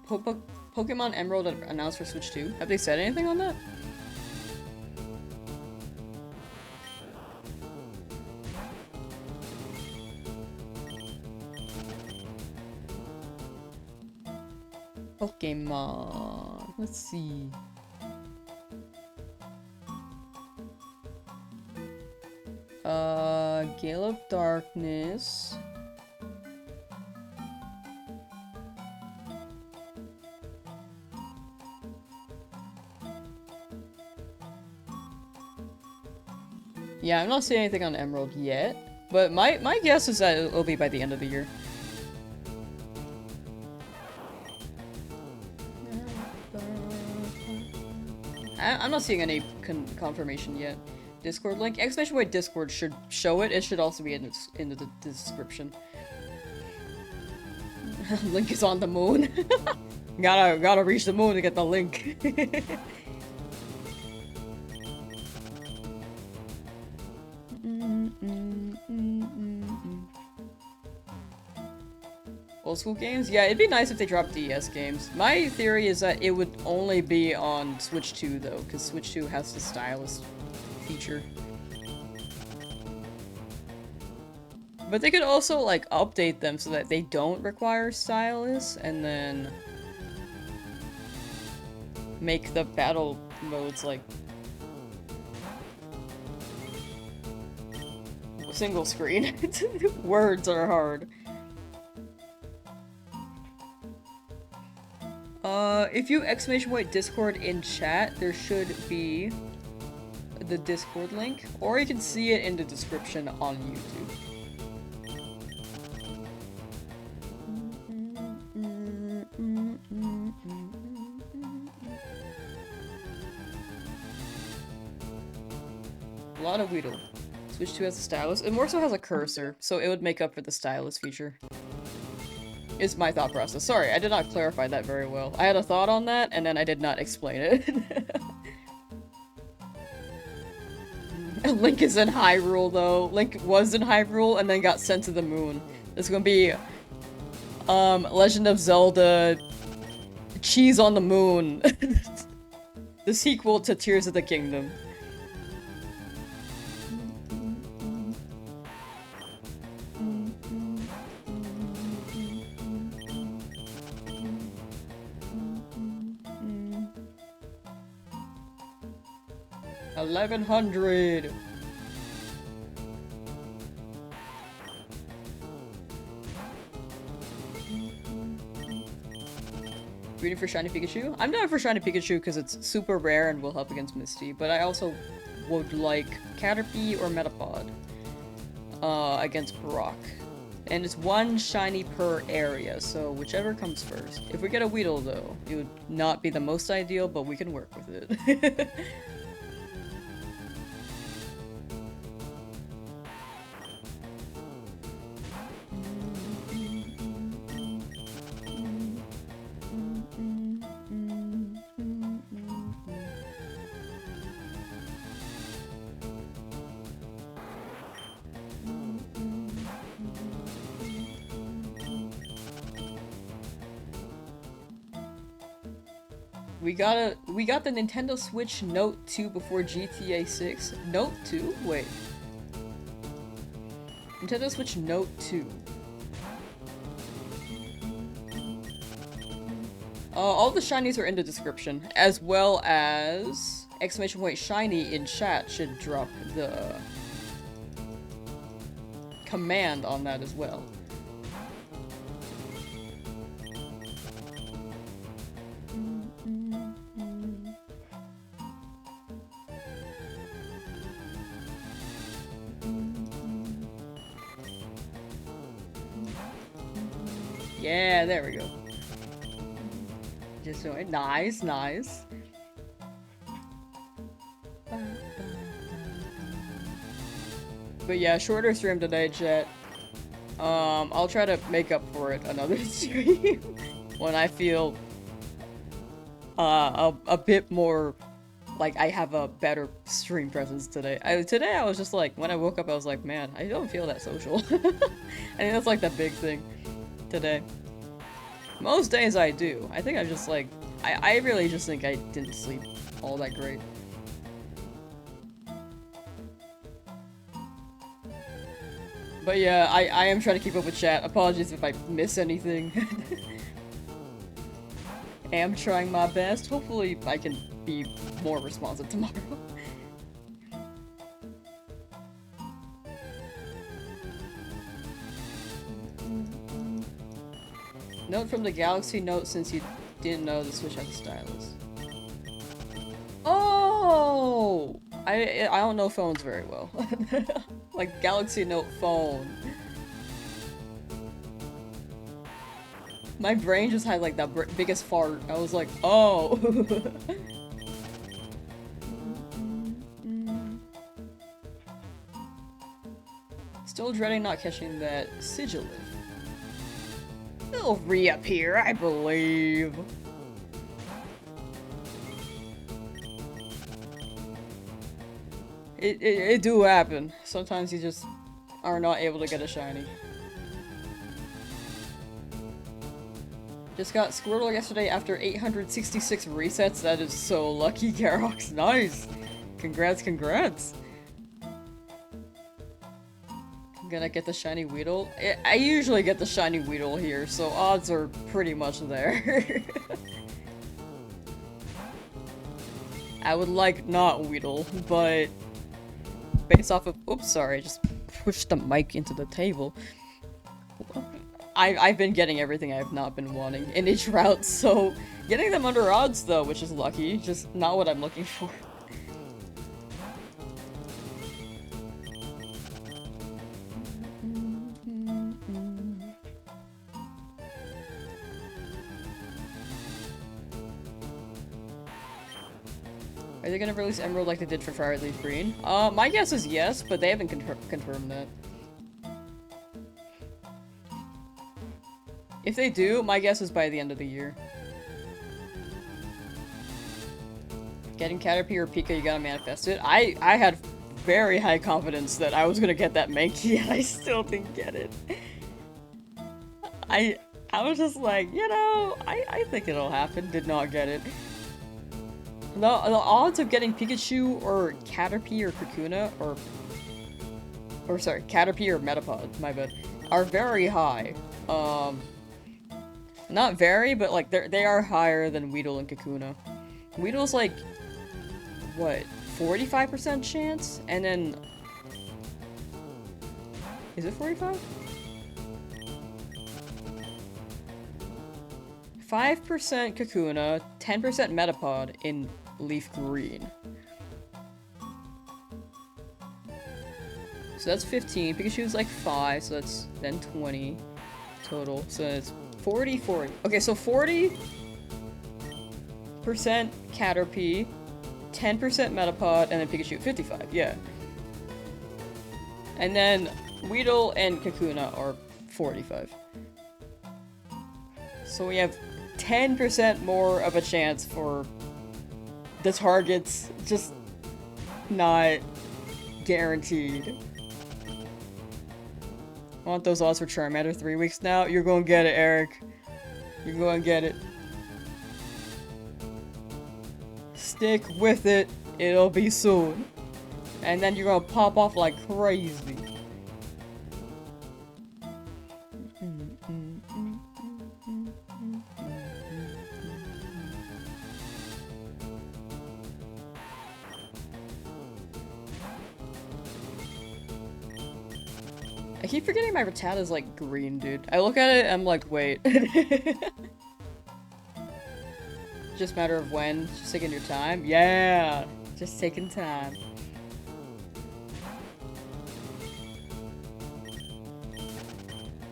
Speaker 1: Pokemon Emerald announced for Switch 2. Have they said anything on that? Pokemon. Let's see. Gale of Darkness. Yeah, I'm not seeing anything on Emerald yet, but my guess is that it'll be by the end of the year. I'm not seeing any confirmation yet. Discord link? Exclamation point Discord should show it. It should also be in the description. Link is on the moon. gotta reach the moon to get the link. Old school games? Yeah, it'd be nice if they dropped DS games. My theory is that it would only be on Switch 2 though, because Switch 2 has the stylus feature. But they could also like update them so that they don't require stylus and then make the battle modes like single screen. Words are hard. If you exclamation point Discord in chat, there should be the Discord link, or you can see it in the description on YouTube. A lot of Weedle. Switch 2 has a stylus. It more so has a cursor, so it would make up for the stylus feature. Is my thought process. Sorry, I did not clarify that very well. I had a thought on that, and then I did not explain it. Link is in Hyrule, though. Link was in Hyrule, and then got sent to the moon. It's gonna be, Legend of Zelda... Cheese on the Moon. The sequel to Tears of the Kingdom. $1,100. Reading for Shiny Pikachu? I'm down for Shiny Pikachu because it's super rare and will help against Misty, but I also would like Caterpie or Metapod against Brock. And it's one shiny per area, so whichever comes first. If we get a Weedle though, it would not be the most ideal, but we can work with it. We got the Nintendo Switch Note 2 before GTA 6. Note 2? Wait. Nintendo Switch Note 2. All the shinies are in the description, as well as exclamation point shiny in chat should drop the command on that as well. Yeah, there we go. Just doing nice, nice. But yeah, shorter stream today, chat. I'll try to make up for it another stream when I feel a bit more like I have a better stream presence today. Today I was just like, when I woke up I was like, man, I don't feel that social. I think that's like the big thing today. Most days I do. I think I'm just like, I really just think I didn't sleep all that great. But yeah, I am trying to keep up with chat. Apologies if I miss anything. Am trying my best. Hopefully I can be more responsive tomorrow. Note from the Galaxy Note since you didn't know the Switch had the stylus. Oh! I don't know phones very well. Like Galaxy Note phone. My brain just had like that biggest fart. I was like, oh! Still dreading not catching that Sigilid. It'll reappear, I believe. It do happen. Sometimes you just are not able to get a shiny. Just got Squirtle yesterday after 866 resets. That is so lucky, Garox. Nice! Congrats, congrats! I'm gonna get the shiny Weedle. I usually get the shiny Weedle here, so odds are pretty much there. I would like not Weedle, but based off of— oops, sorry, I just pushed the mic into the table. I've been getting everything I have not been wanting in each route, so getting them under odds though, which is lucky, just not what I'm looking for. Are they gonna release Emerald like they did for Fire Leaf Green? My guess is yes, but they haven't confirmed that. If they do, my guess is by the end of the year. Getting Caterpie or Pika, you gotta manifest it. I had very high confidence that I was gonna get that Mankey, and I still didn't get it. I was just like, you know, I think it'll happen. Did not get it. The odds of getting Pikachu or Caterpie or Kakuna or sorry, Caterpie or Metapod, my bad, are very high. Not very, but like they are higher than Weedle and Kakuna. Weedle's like, what, 45% chance? And then, is it 45? 5% Kakuna, 10% Metapod in Leaf Green. So that's 15. Pikachu's like 5, so that's then 20 total. So it's 40, 40. Okay, so 40% Caterpie, 10% Metapod, and then Pikachu 55, yeah. And then Weedle and Kakuna are 45. So we have 10% more of a chance for the targets, just not guaranteed. I want those odds for Charmander 3 weeks now. You're gonna get it, Eric. You're gonna get it. Stick with it. It'll be soon. And then you're gonna pop off like crazy. I keep forgetting my Rattata is like green, dude. I look at it and I'm like, wait. Just a matter of when. Just taking your time. Yeah! Just taking time.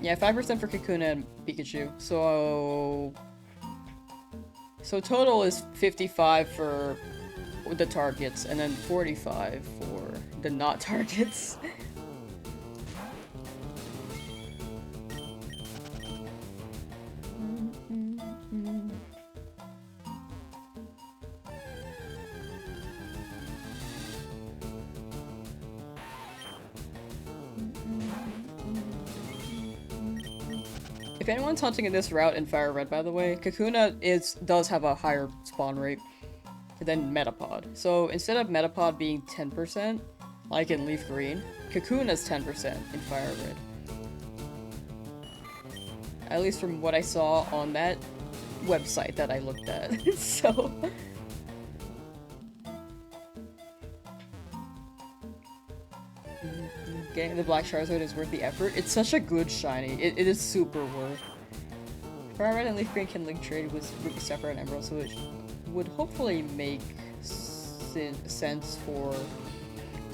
Speaker 1: Yeah, 5% for Kakuna and Pikachu. So total is 55 for the targets, and then 45 for the not targets. If anyone's hunting in this route in Fire Red, by the way, Kakuna does have a higher spawn rate than Metapod. So instead of Metapod being 10%, like in Leaf Green, Kakuna's 10% in Fire Red. At least from what I saw on that website that I looked at. So... Getting the Black Charizard is worth the effort. It's such a good shiny. It is super worth. Fire Red and Leaf Green can link trade with Ruby Sapphire and Emerald, so it would hopefully make sense for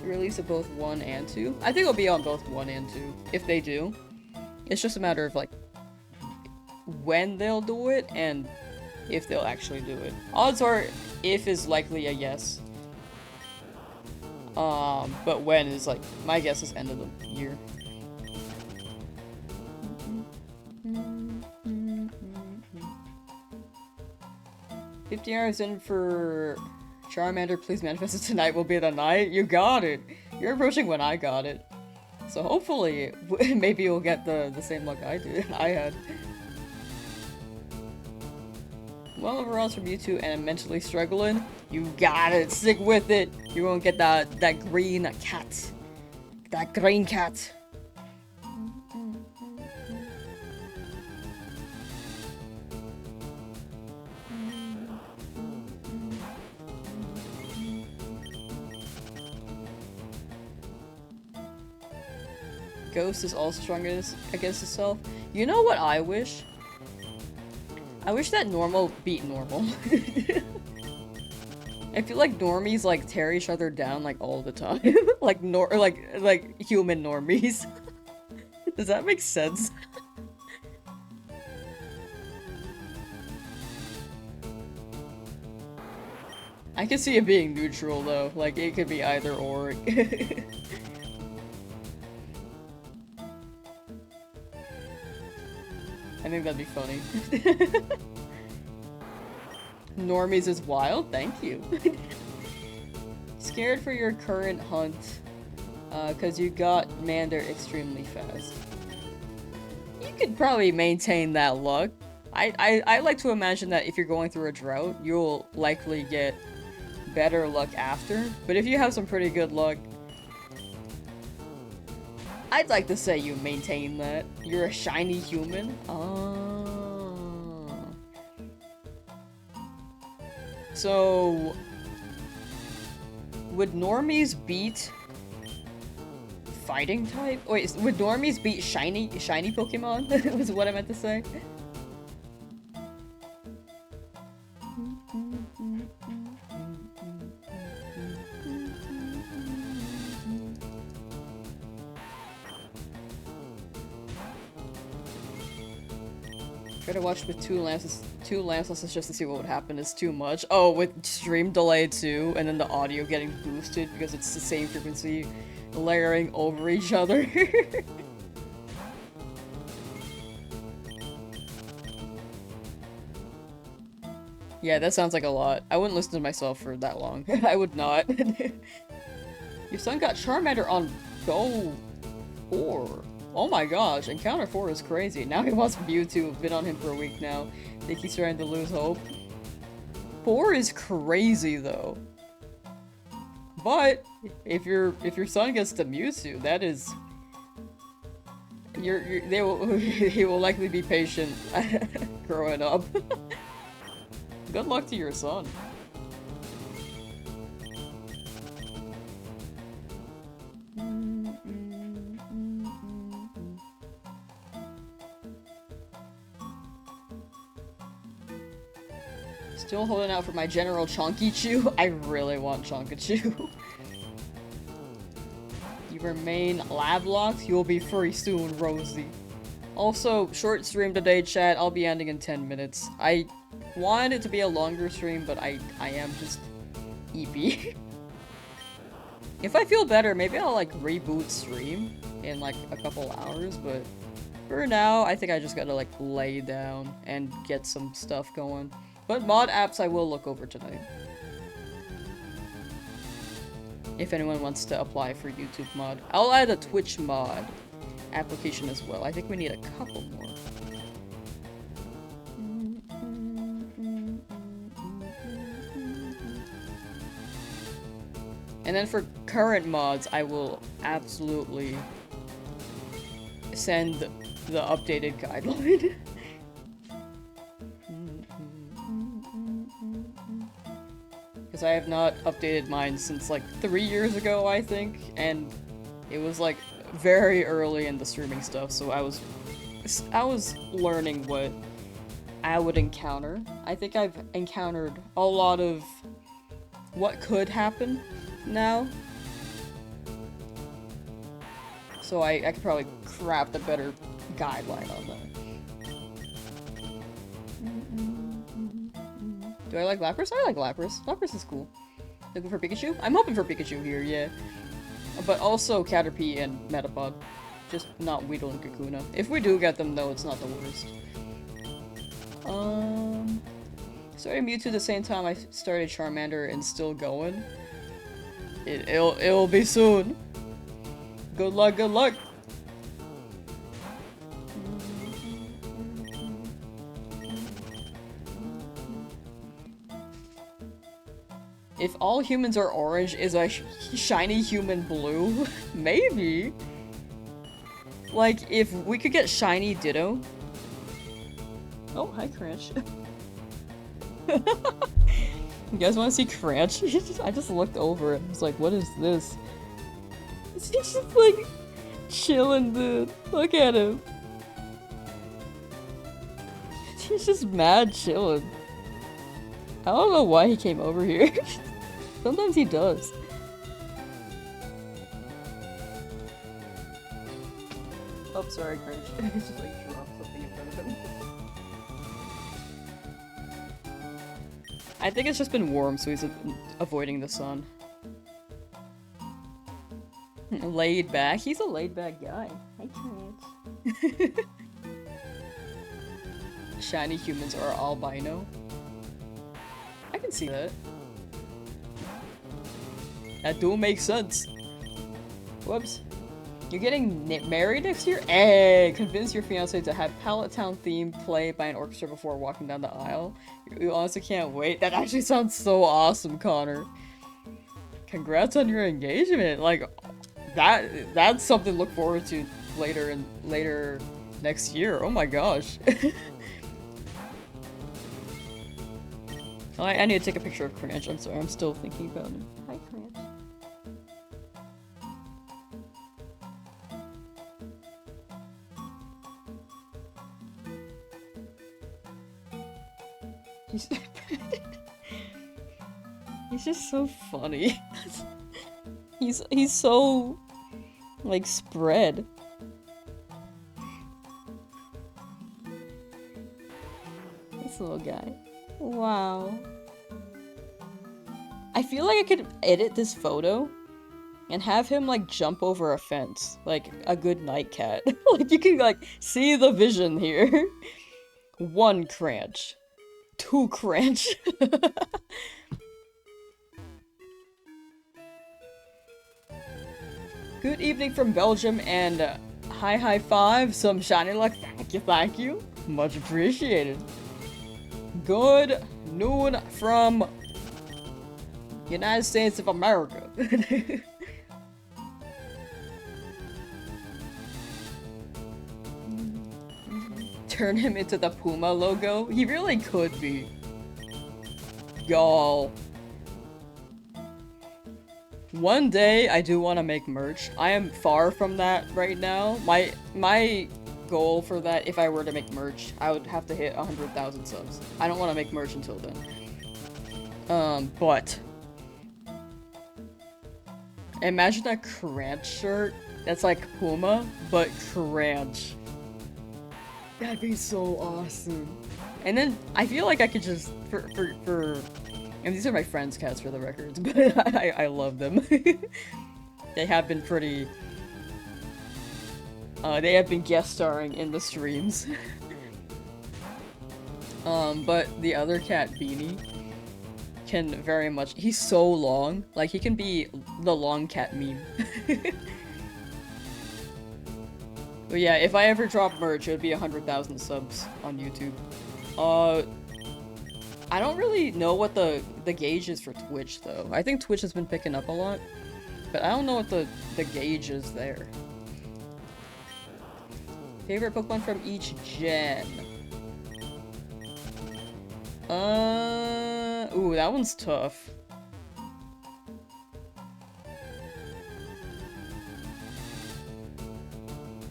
Speaker 1: the release of both 1 and 2. I think it'll be on both 1 and 2, if they do. It's just a matter of, like, when they'll do it, and if they'll actually do it. Odds are, if is likely a yes. But when is, like, my guess is end of the year. $50 in for Charmander, please manifest it tonight will be the night. You got it! You're approaching when I got it. So hopefully, maybe you'll get the same luck I had. Well, overall from Mewtwo and I'm mentally struggling. You got it! Stick with it! You won't get that green cat. That green cat. Ghost is also strong against itself. You know what I wish? I wish that normal beat normal. I feel like normies like tear each other down like all the time. like human normies. Does that make sense? I can see it being neutral though. Like it could be either or. I think that'd be funny. Normies is wild? Thank you. Scared for your current hunt, cause you got Mander extremely fast. You could probably maintain that luck. I like to imagine that if you're going through a drought, you'll likely get better luck after, but if you have some pretty good luck, I'd like to say you maintain that. You're a shiny human? Oh. So... would normies beat... fighting type? Wait, would normies beat shiny Pokemon? Was what I meant to say. Try to watch with two Lamsauces just to see what would happen is too much. Oh, with stream delay too, and then the audio getting boosted because it's the same frequency layering over each other. Yeah, that sounds like a lot. I wouldn't listen to myself for that long. I would not. Your son got Charmander on Go 4. Oh my gosh, Encounter 4 is crazy. Now he wants Mewtwo. I've been on him for a week now. I think he's trying to lose hope. 4 is crazy though. But if your son gets to Mewtwo, that is he will likely be patient growing up. Good luck to your son. Still holding out for my General Chonky Chew. I really want Chonky Chew. You remain lab locked. You'll be free soon, Rosie. Also, short stream today, chat. I'll be ending in 10 minutes. I wanted it to be a longer stream, but I am just eepy. If I feel better, maybe I'll like reboot stream in like a couple hours, but for now, I think I just gotta like lay down and get some stuff going. But mod apps I will look over tonight. If anyone wants to apply for YouTube mod. I'll add a Twitch mod application as well. I think we need a couple more. And then for current mods, I will absolutely send the updated guideline. Because I have not updated mine since like 3 years ago, I think, and it was like very early in the streaming stuff, so I was learning what I would encounter. I think I've encountered a lot of what could happen now. So I could probably craft a better guideline on that. Do I like Lapras? I like Lapras. Lapras is cool. Looking for Pikachu? I'm hoping for Pikachu here, yeah. But also Caterpie and Metapod. Just not Weedle and Kakuna. If we do get them though, it's not the worst. Started Mewtwo the same time I started Charmander and still going. It'll be soon. Good luck, good luck! If all humans are orange, is a shiny human blue? Maybe. Like, if we could get shiny Ditto. Oh, hi, Cranch. You guys want to see Cranch? I just looked over it. I was like, what is this? He's just like chilling, dude. Look at him. He's just mad chilling. I don't know why he came over here. Sometimes he does. Oh, sorry, Cringe. It's just like dropped something in front of him. I think it's just been warm, so he's avoiding the sun. Laid back? He's a laid back guy. I can't. Shiny humans are albino. I can see that. That do make sense. Whoops. You're getting married next year? Hey, convince your fiance to have Pallet Town theme played by an orchestra before walking down the aisle. You honestly can't wait. That actually sounds so awesome, Connor. Congrats on your engagement. Like, that's something to look forward to later next year. Oh my gosh. I need to take a picture of Cranch. I'm sorry, I'm still thinking about him. Hi, Cranch. He's just so funny. he's so like spread. This little guy. Wow. I feel like I could edit this photo and have him like jump over a fence, like a good night cat. Like you can like see the vision here. 1 Cranch. 2 Cranch. Good evening from Belgium and high five, some shiny luck. Thank you. Much appreciated. Good noon from United States of America. Turn him into the Puma logo? He really could be. Y'all. One day, I do want to make merch. I am far from that right now. My goal for that, if I were to make merch, I would have to hit 100,000 subs. I don't want to make merch until then. But imagine a Cranch shirt that's like Puma, but Cranch. That'd be so awesome. And then I feel like I could just and these are my friends' cats for the records, but I love them. They have been pretty. They have been guest starring in the streams. But the other cat, Beanie, can very much. He's so long. Like, he can be the long cat meme. But yeah, if I ever drop merch, it would be 100,000 subs on YouTube. I don't really know what the gauge is for Twitch, though. I think Twitch has been picking up a lot, but I don't know what the gauge is there. Favorite Pokemon from each gen? Ooh, that one's tough.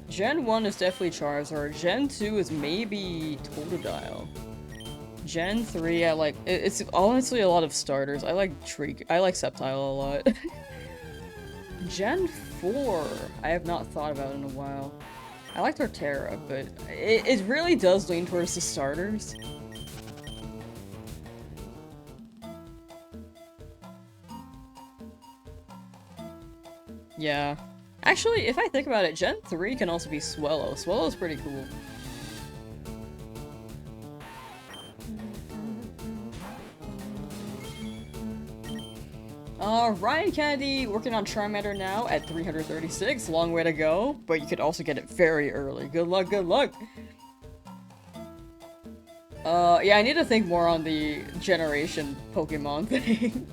Speaker 1: Gen 1 is definitely Charizard. Gen 2 is maybe Totodile. Gen 3, I like- it's honestly a lot of starters. I like Sceptile a lot. Gen 4, I have not thought about in a while. I like Torterra, but it really does lean towards the starters. Yeah. Actually, if I think about it, Gen 3 can also be Swellow. Swellow's pretty cool. Ryan Kennedy working on Charmander now at 336. Long way to go, but you could also get it very early. Good luck, good luck! Yeah, I need to think more on the generation Pokemon thing.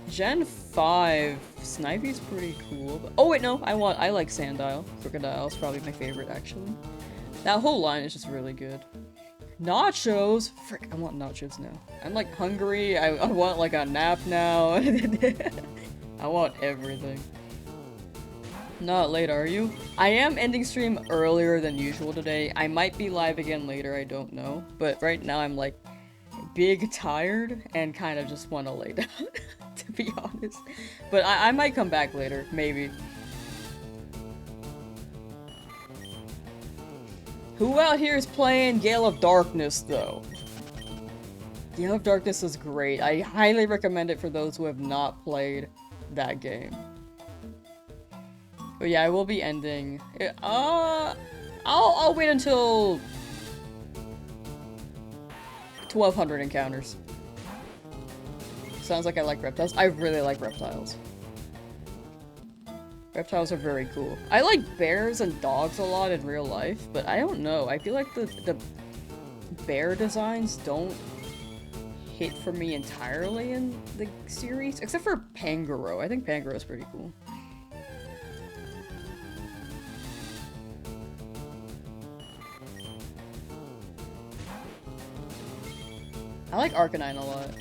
Speaker 1: Gen 5, Snively's pretty cool. But oh wait, no, I like Sandile. Crocodile's probably my favorite, actually. That whole line is just really good. Nachos! Frick, I want nachos now. I'm like hungry, I want like a nap now. I want everything. Not late, are you? I am ending stream earlier than usual today. I might be live again later, I don't know. But right now I'm like big tired and kind of just want to lay down, to be honest. But I might come back later, maybe. Who out here is playing Gale of Darkness, though? Gale of Darkness is great. I highly recommend it for those who have not played that game. But yeah, I will be ending. I'll wait until 1200 encounters. Sounds like I like reptiles. I really like reptiles. Reptiles are very cool. I like bears and dogs a lot in real life, but I don't know. I feel like the bear designs don't hit for me entirely in the series, except for Pangoro. I think Pangoro is pretty cool. I like Arcanine a lot.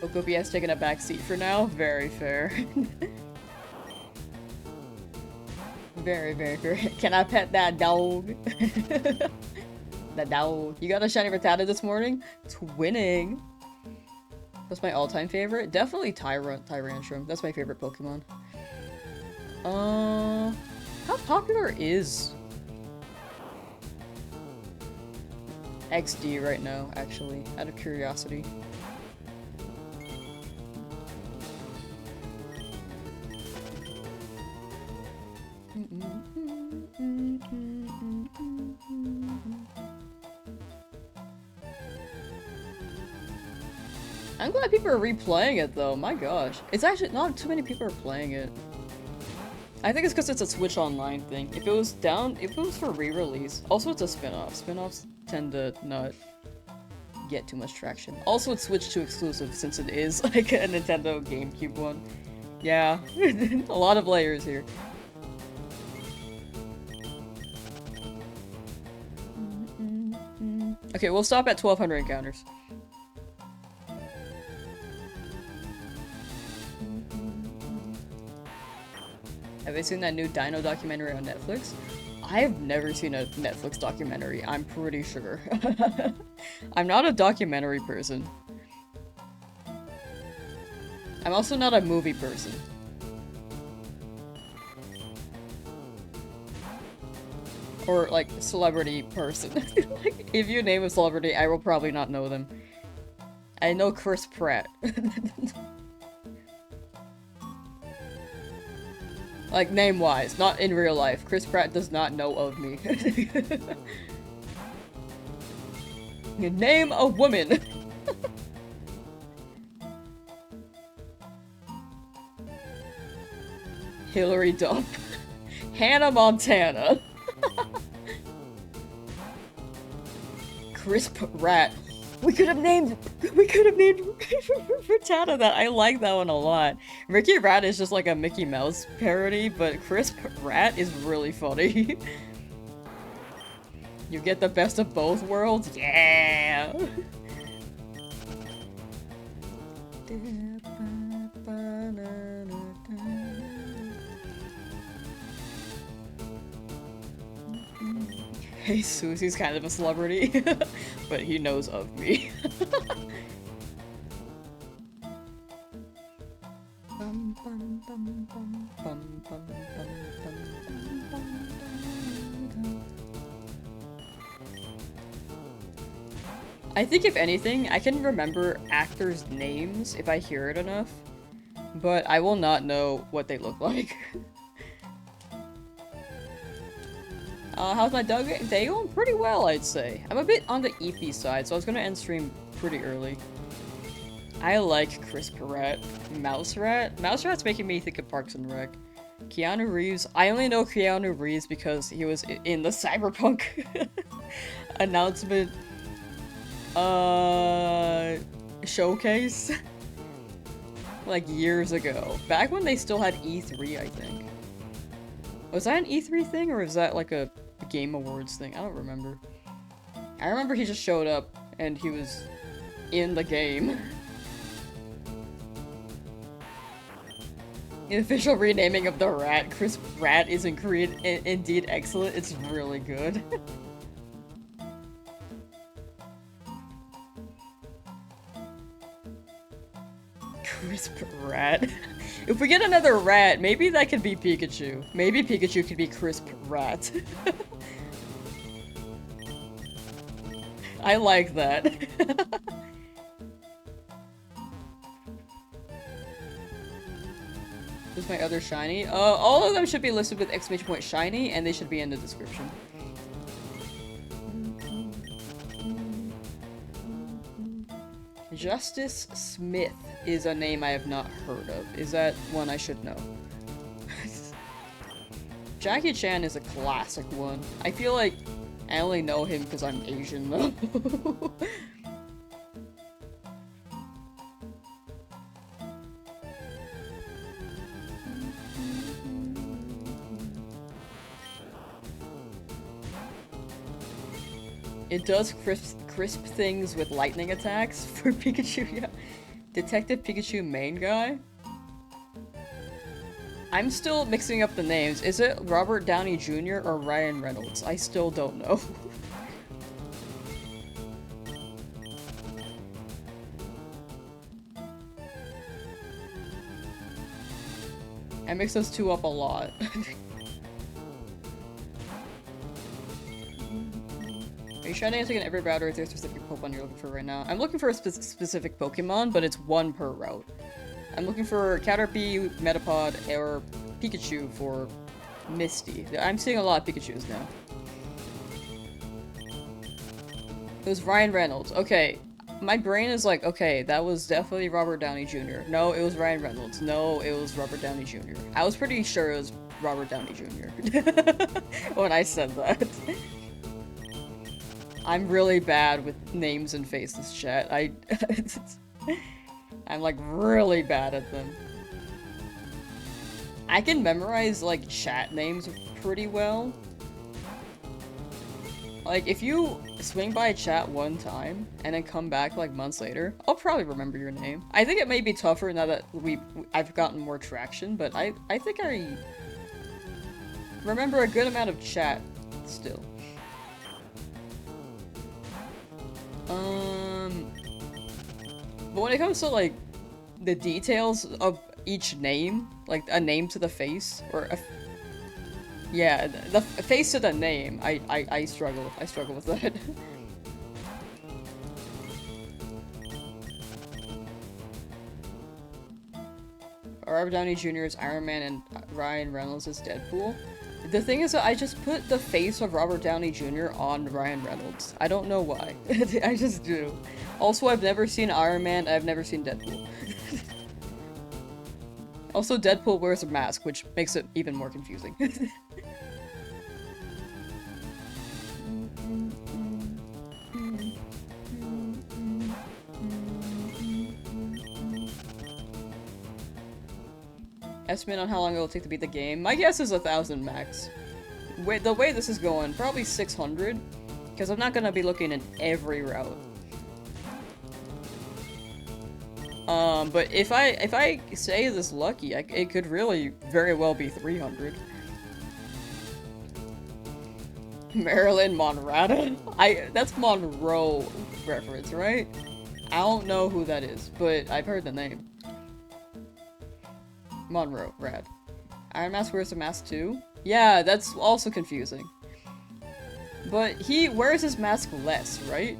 Speaker 1: Okopia has taken a back seat for now. Very fair. Very, very fair. Can I pet that dog? That dog. You got a shiny Rattata this morning? Twinning. That's my all-time favorite. Definitely Tyrantrum. That's my favorite Pokemon. How popular is XD right now, actually? Out of curiosity. I'm glad people are replaying it though, my gosh. It's actually not too many people are playing it. I think it's because it's a Switch Online thing. If it was for re-release. Also, it's a spin-off. Spin-offs tend to not get too much traction. Also, it's Switch 2 exclusive since it is like a Nintendo GameCube one. Yeah, a lot of layers here. Okay, we'll stop at 1200 encounters. Have you seen that new Dino documentary on Netflix? I've never seen a Netflix documentary, I'm pretty sure. I'm not a documentary person. I'm also not a movie person. Or, like, celebrity person. Like, if you name a celebrity, I will probably not know them. I know Chris Pratt. Like, name-wise, not in real life. Chris Pratt does not know of me. Name a woman! Hillary Duff. Hannah Montana. Chris Pratt. We could have named Britannia that. I like that one a lot. Ricky Rat is just like a Mickey Mouse parody, but Chris Pratt is really funny. You get the best of both worlds? Yeah! Hey, Susie's kind of a celebrity, but he knows of me. I think if anything, I can remember actors' names if I hear it enough, but I will not know what they look like. How's my day going? Pretty well, I'd say. I'm a bit on the eepy side, so I was gonna end stream pretty early. I like Chris Pratt. Mouse Rat? Mouse Rat's making me think of Parks and Rec. Keanu Reeves. I only know Keanu Reeves because he was in the Cyberpunk announcement showcase like years ago. Back when they still had E3, I think. Was that an E3 thing or was that like a Game Awards thing? I don't remember. I remember he just showed up and he was in the game. The official renaming of the rat. Chris Rat is indeed excellent. It's really good. Chris Rat. If we get another rat, maybe that could be Pikachu. Maybe Pikachu could be Crisp Rat. I like that. This is my other shiny. All of them should be listed with exclamation point shiny, and they should be in the description. Justice Smith is a name I have not heard of. Is that one I should know? Jackie Chan is a classic one. I feel like I only know him because I'm Asian though. It does crisp things with lightning attacks for Pikachu, yeah. Detective Pikachu main guy? I'm still mixing up the names. Is it Robert Downey Jr. or Ryan Reynolds? I still don't know. I mix those two up a lot. Are you trying to answer in every route or is there a specific Pokemon you're looking for right now? I'm looking for a specific Pokemon, but it's one per route. I'm looking for Caterpie, Metapod, or Pikachu for Misty. I'm seeing a lot of Pikachus now. It was Ryan Reynolds. Okay, my brain is like, okay, that was definitely Robert Downey Jr. No, it was Ryan Reynolds. No, it was Robert Downey Jr. I was pretty sure it was Robert Downey Jr. when I said that. I'm really bad with names and faces, chat. I'm like really bad at them. I can memorize like chat names pretty well. Like if you swing by chat one time and then come back like months later, I'll probably remember your name. I think it may be tougher now that I've gotten more traction, but I think I remember a good amount of chat still. But when it comes to, like, the details of each name, like a name to the face, or a... Yeah, the face to the name, I struggle with that. Robert Downey Jr. is Iron Man and Ryan Reynolds is Deadpool. The thing is that I just put the face of Robert Downey Jr. on Ryan Reynolds. I don't know why. I just do. Also, I've never seen Iron Man, I've never seen Deadpool. Also, Deadpool wears a mask, which makes it even more confusing. Estimate on how long it will take to beat the game. My guess is 1,000 max. The way this is going, probably 600, because I'm not gonna be looking in every route. But if I say this lucky, it could really very well be 300. Marilyn Monrada? That's Monroe reference, right? I don't know who that is, but I've heard the name. Monroe, rad. Iron Mask wears a mask too? Yeah, that's also confusing. But he wears his mask less, right?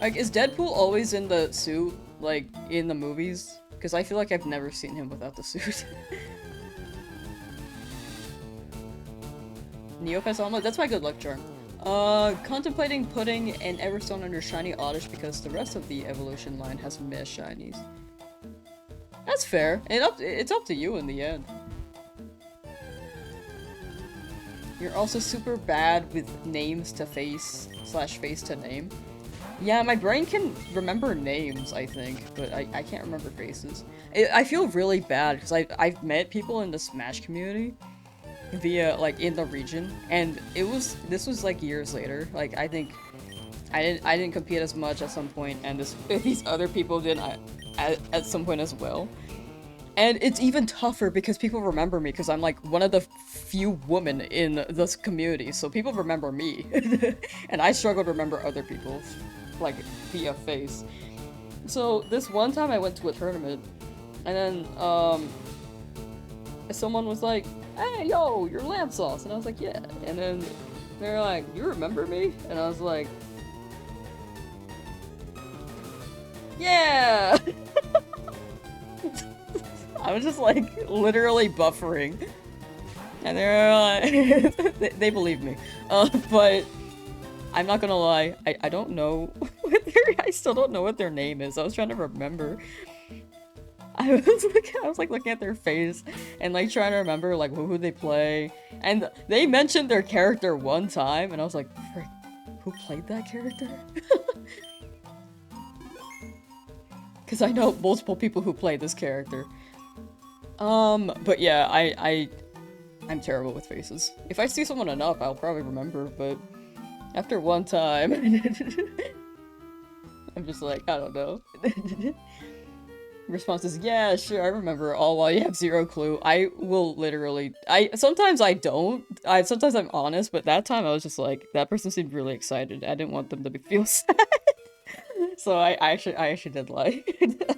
Speaker 1: Like, is Deadpool always in the suit, like, in the movies? Because I feel like I've never seen him without the suit. Neopets omelet? That's my good luck charm. Contemplating putting an Everstone under Shiny Oddish because the rest of the evolution line has missed shinies. That's fair. It's up to you in the end. You're also super bad with names to face / face to name. Yeah, my brain can remember names, I think, but I can't remember faces. I feel really bad because I've met people in the Smash community via, like, in the region, and this was like years later. Like, I think I didn't compete as much at some point, and these other people did at some point as well. And it's even tougher because people remember me because I'm like one of the few women in this community, so people remember me. And I struggle to remember other people, like, via face. So this one time I went to a tournament, and then someone was like, "Hey, yo, you're Lamsauce," and I was like, "Yeah." And then they're like, "You remember me?" And I was like, "Yeah." I was just, like, literally buffering. And they're like, they believe me. But I'm not gonna lie, I don't know I still don't know what their name is. I was trying to remember. I was like looking at their face and, like, trying to remember, like, who they play. And they mentioned their character one time, and I was like, frick, who played that character? Because I know multiple people who play this character. But yeah, I'm terrible with faces. If I see someone enough, I'll probably remember, but after one time, I'm just like, I don't know. Response is, yeah, sure, I remember all while you have zero clue. I will literally, sometimes I don't. Sometimes I'm honest, but that time I was just like, that person seemed really excited. I didn't want them to feel sad. So I actually did lie.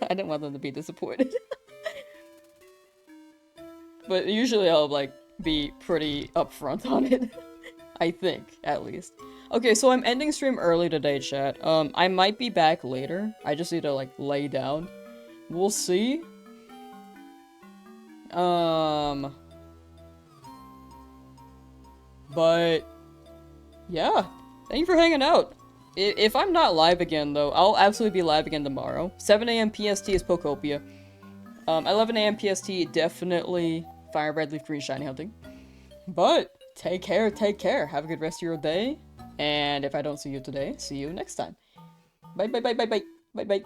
Speaker 1: I didn't want them to be disappointed. But usually I'll, like, be pretty upfront on it. I think, at least. Okay, so I'm ending stream early today, chat. I might be back later. I just need to, like, lay down. We'll see. But yeah, thank you for hanging out. If I'm not live again, though, I'll absolutely be live again tomorrow. 7 AM PST is Pokopia. 11 AM PST, definitely Fire Red Leaf Green Shiny hunting. But take care, take care. Have a good rest of your day. And if I don't see you today, see you next time. Bye, bye, bye, bye, bye. Bye, bye.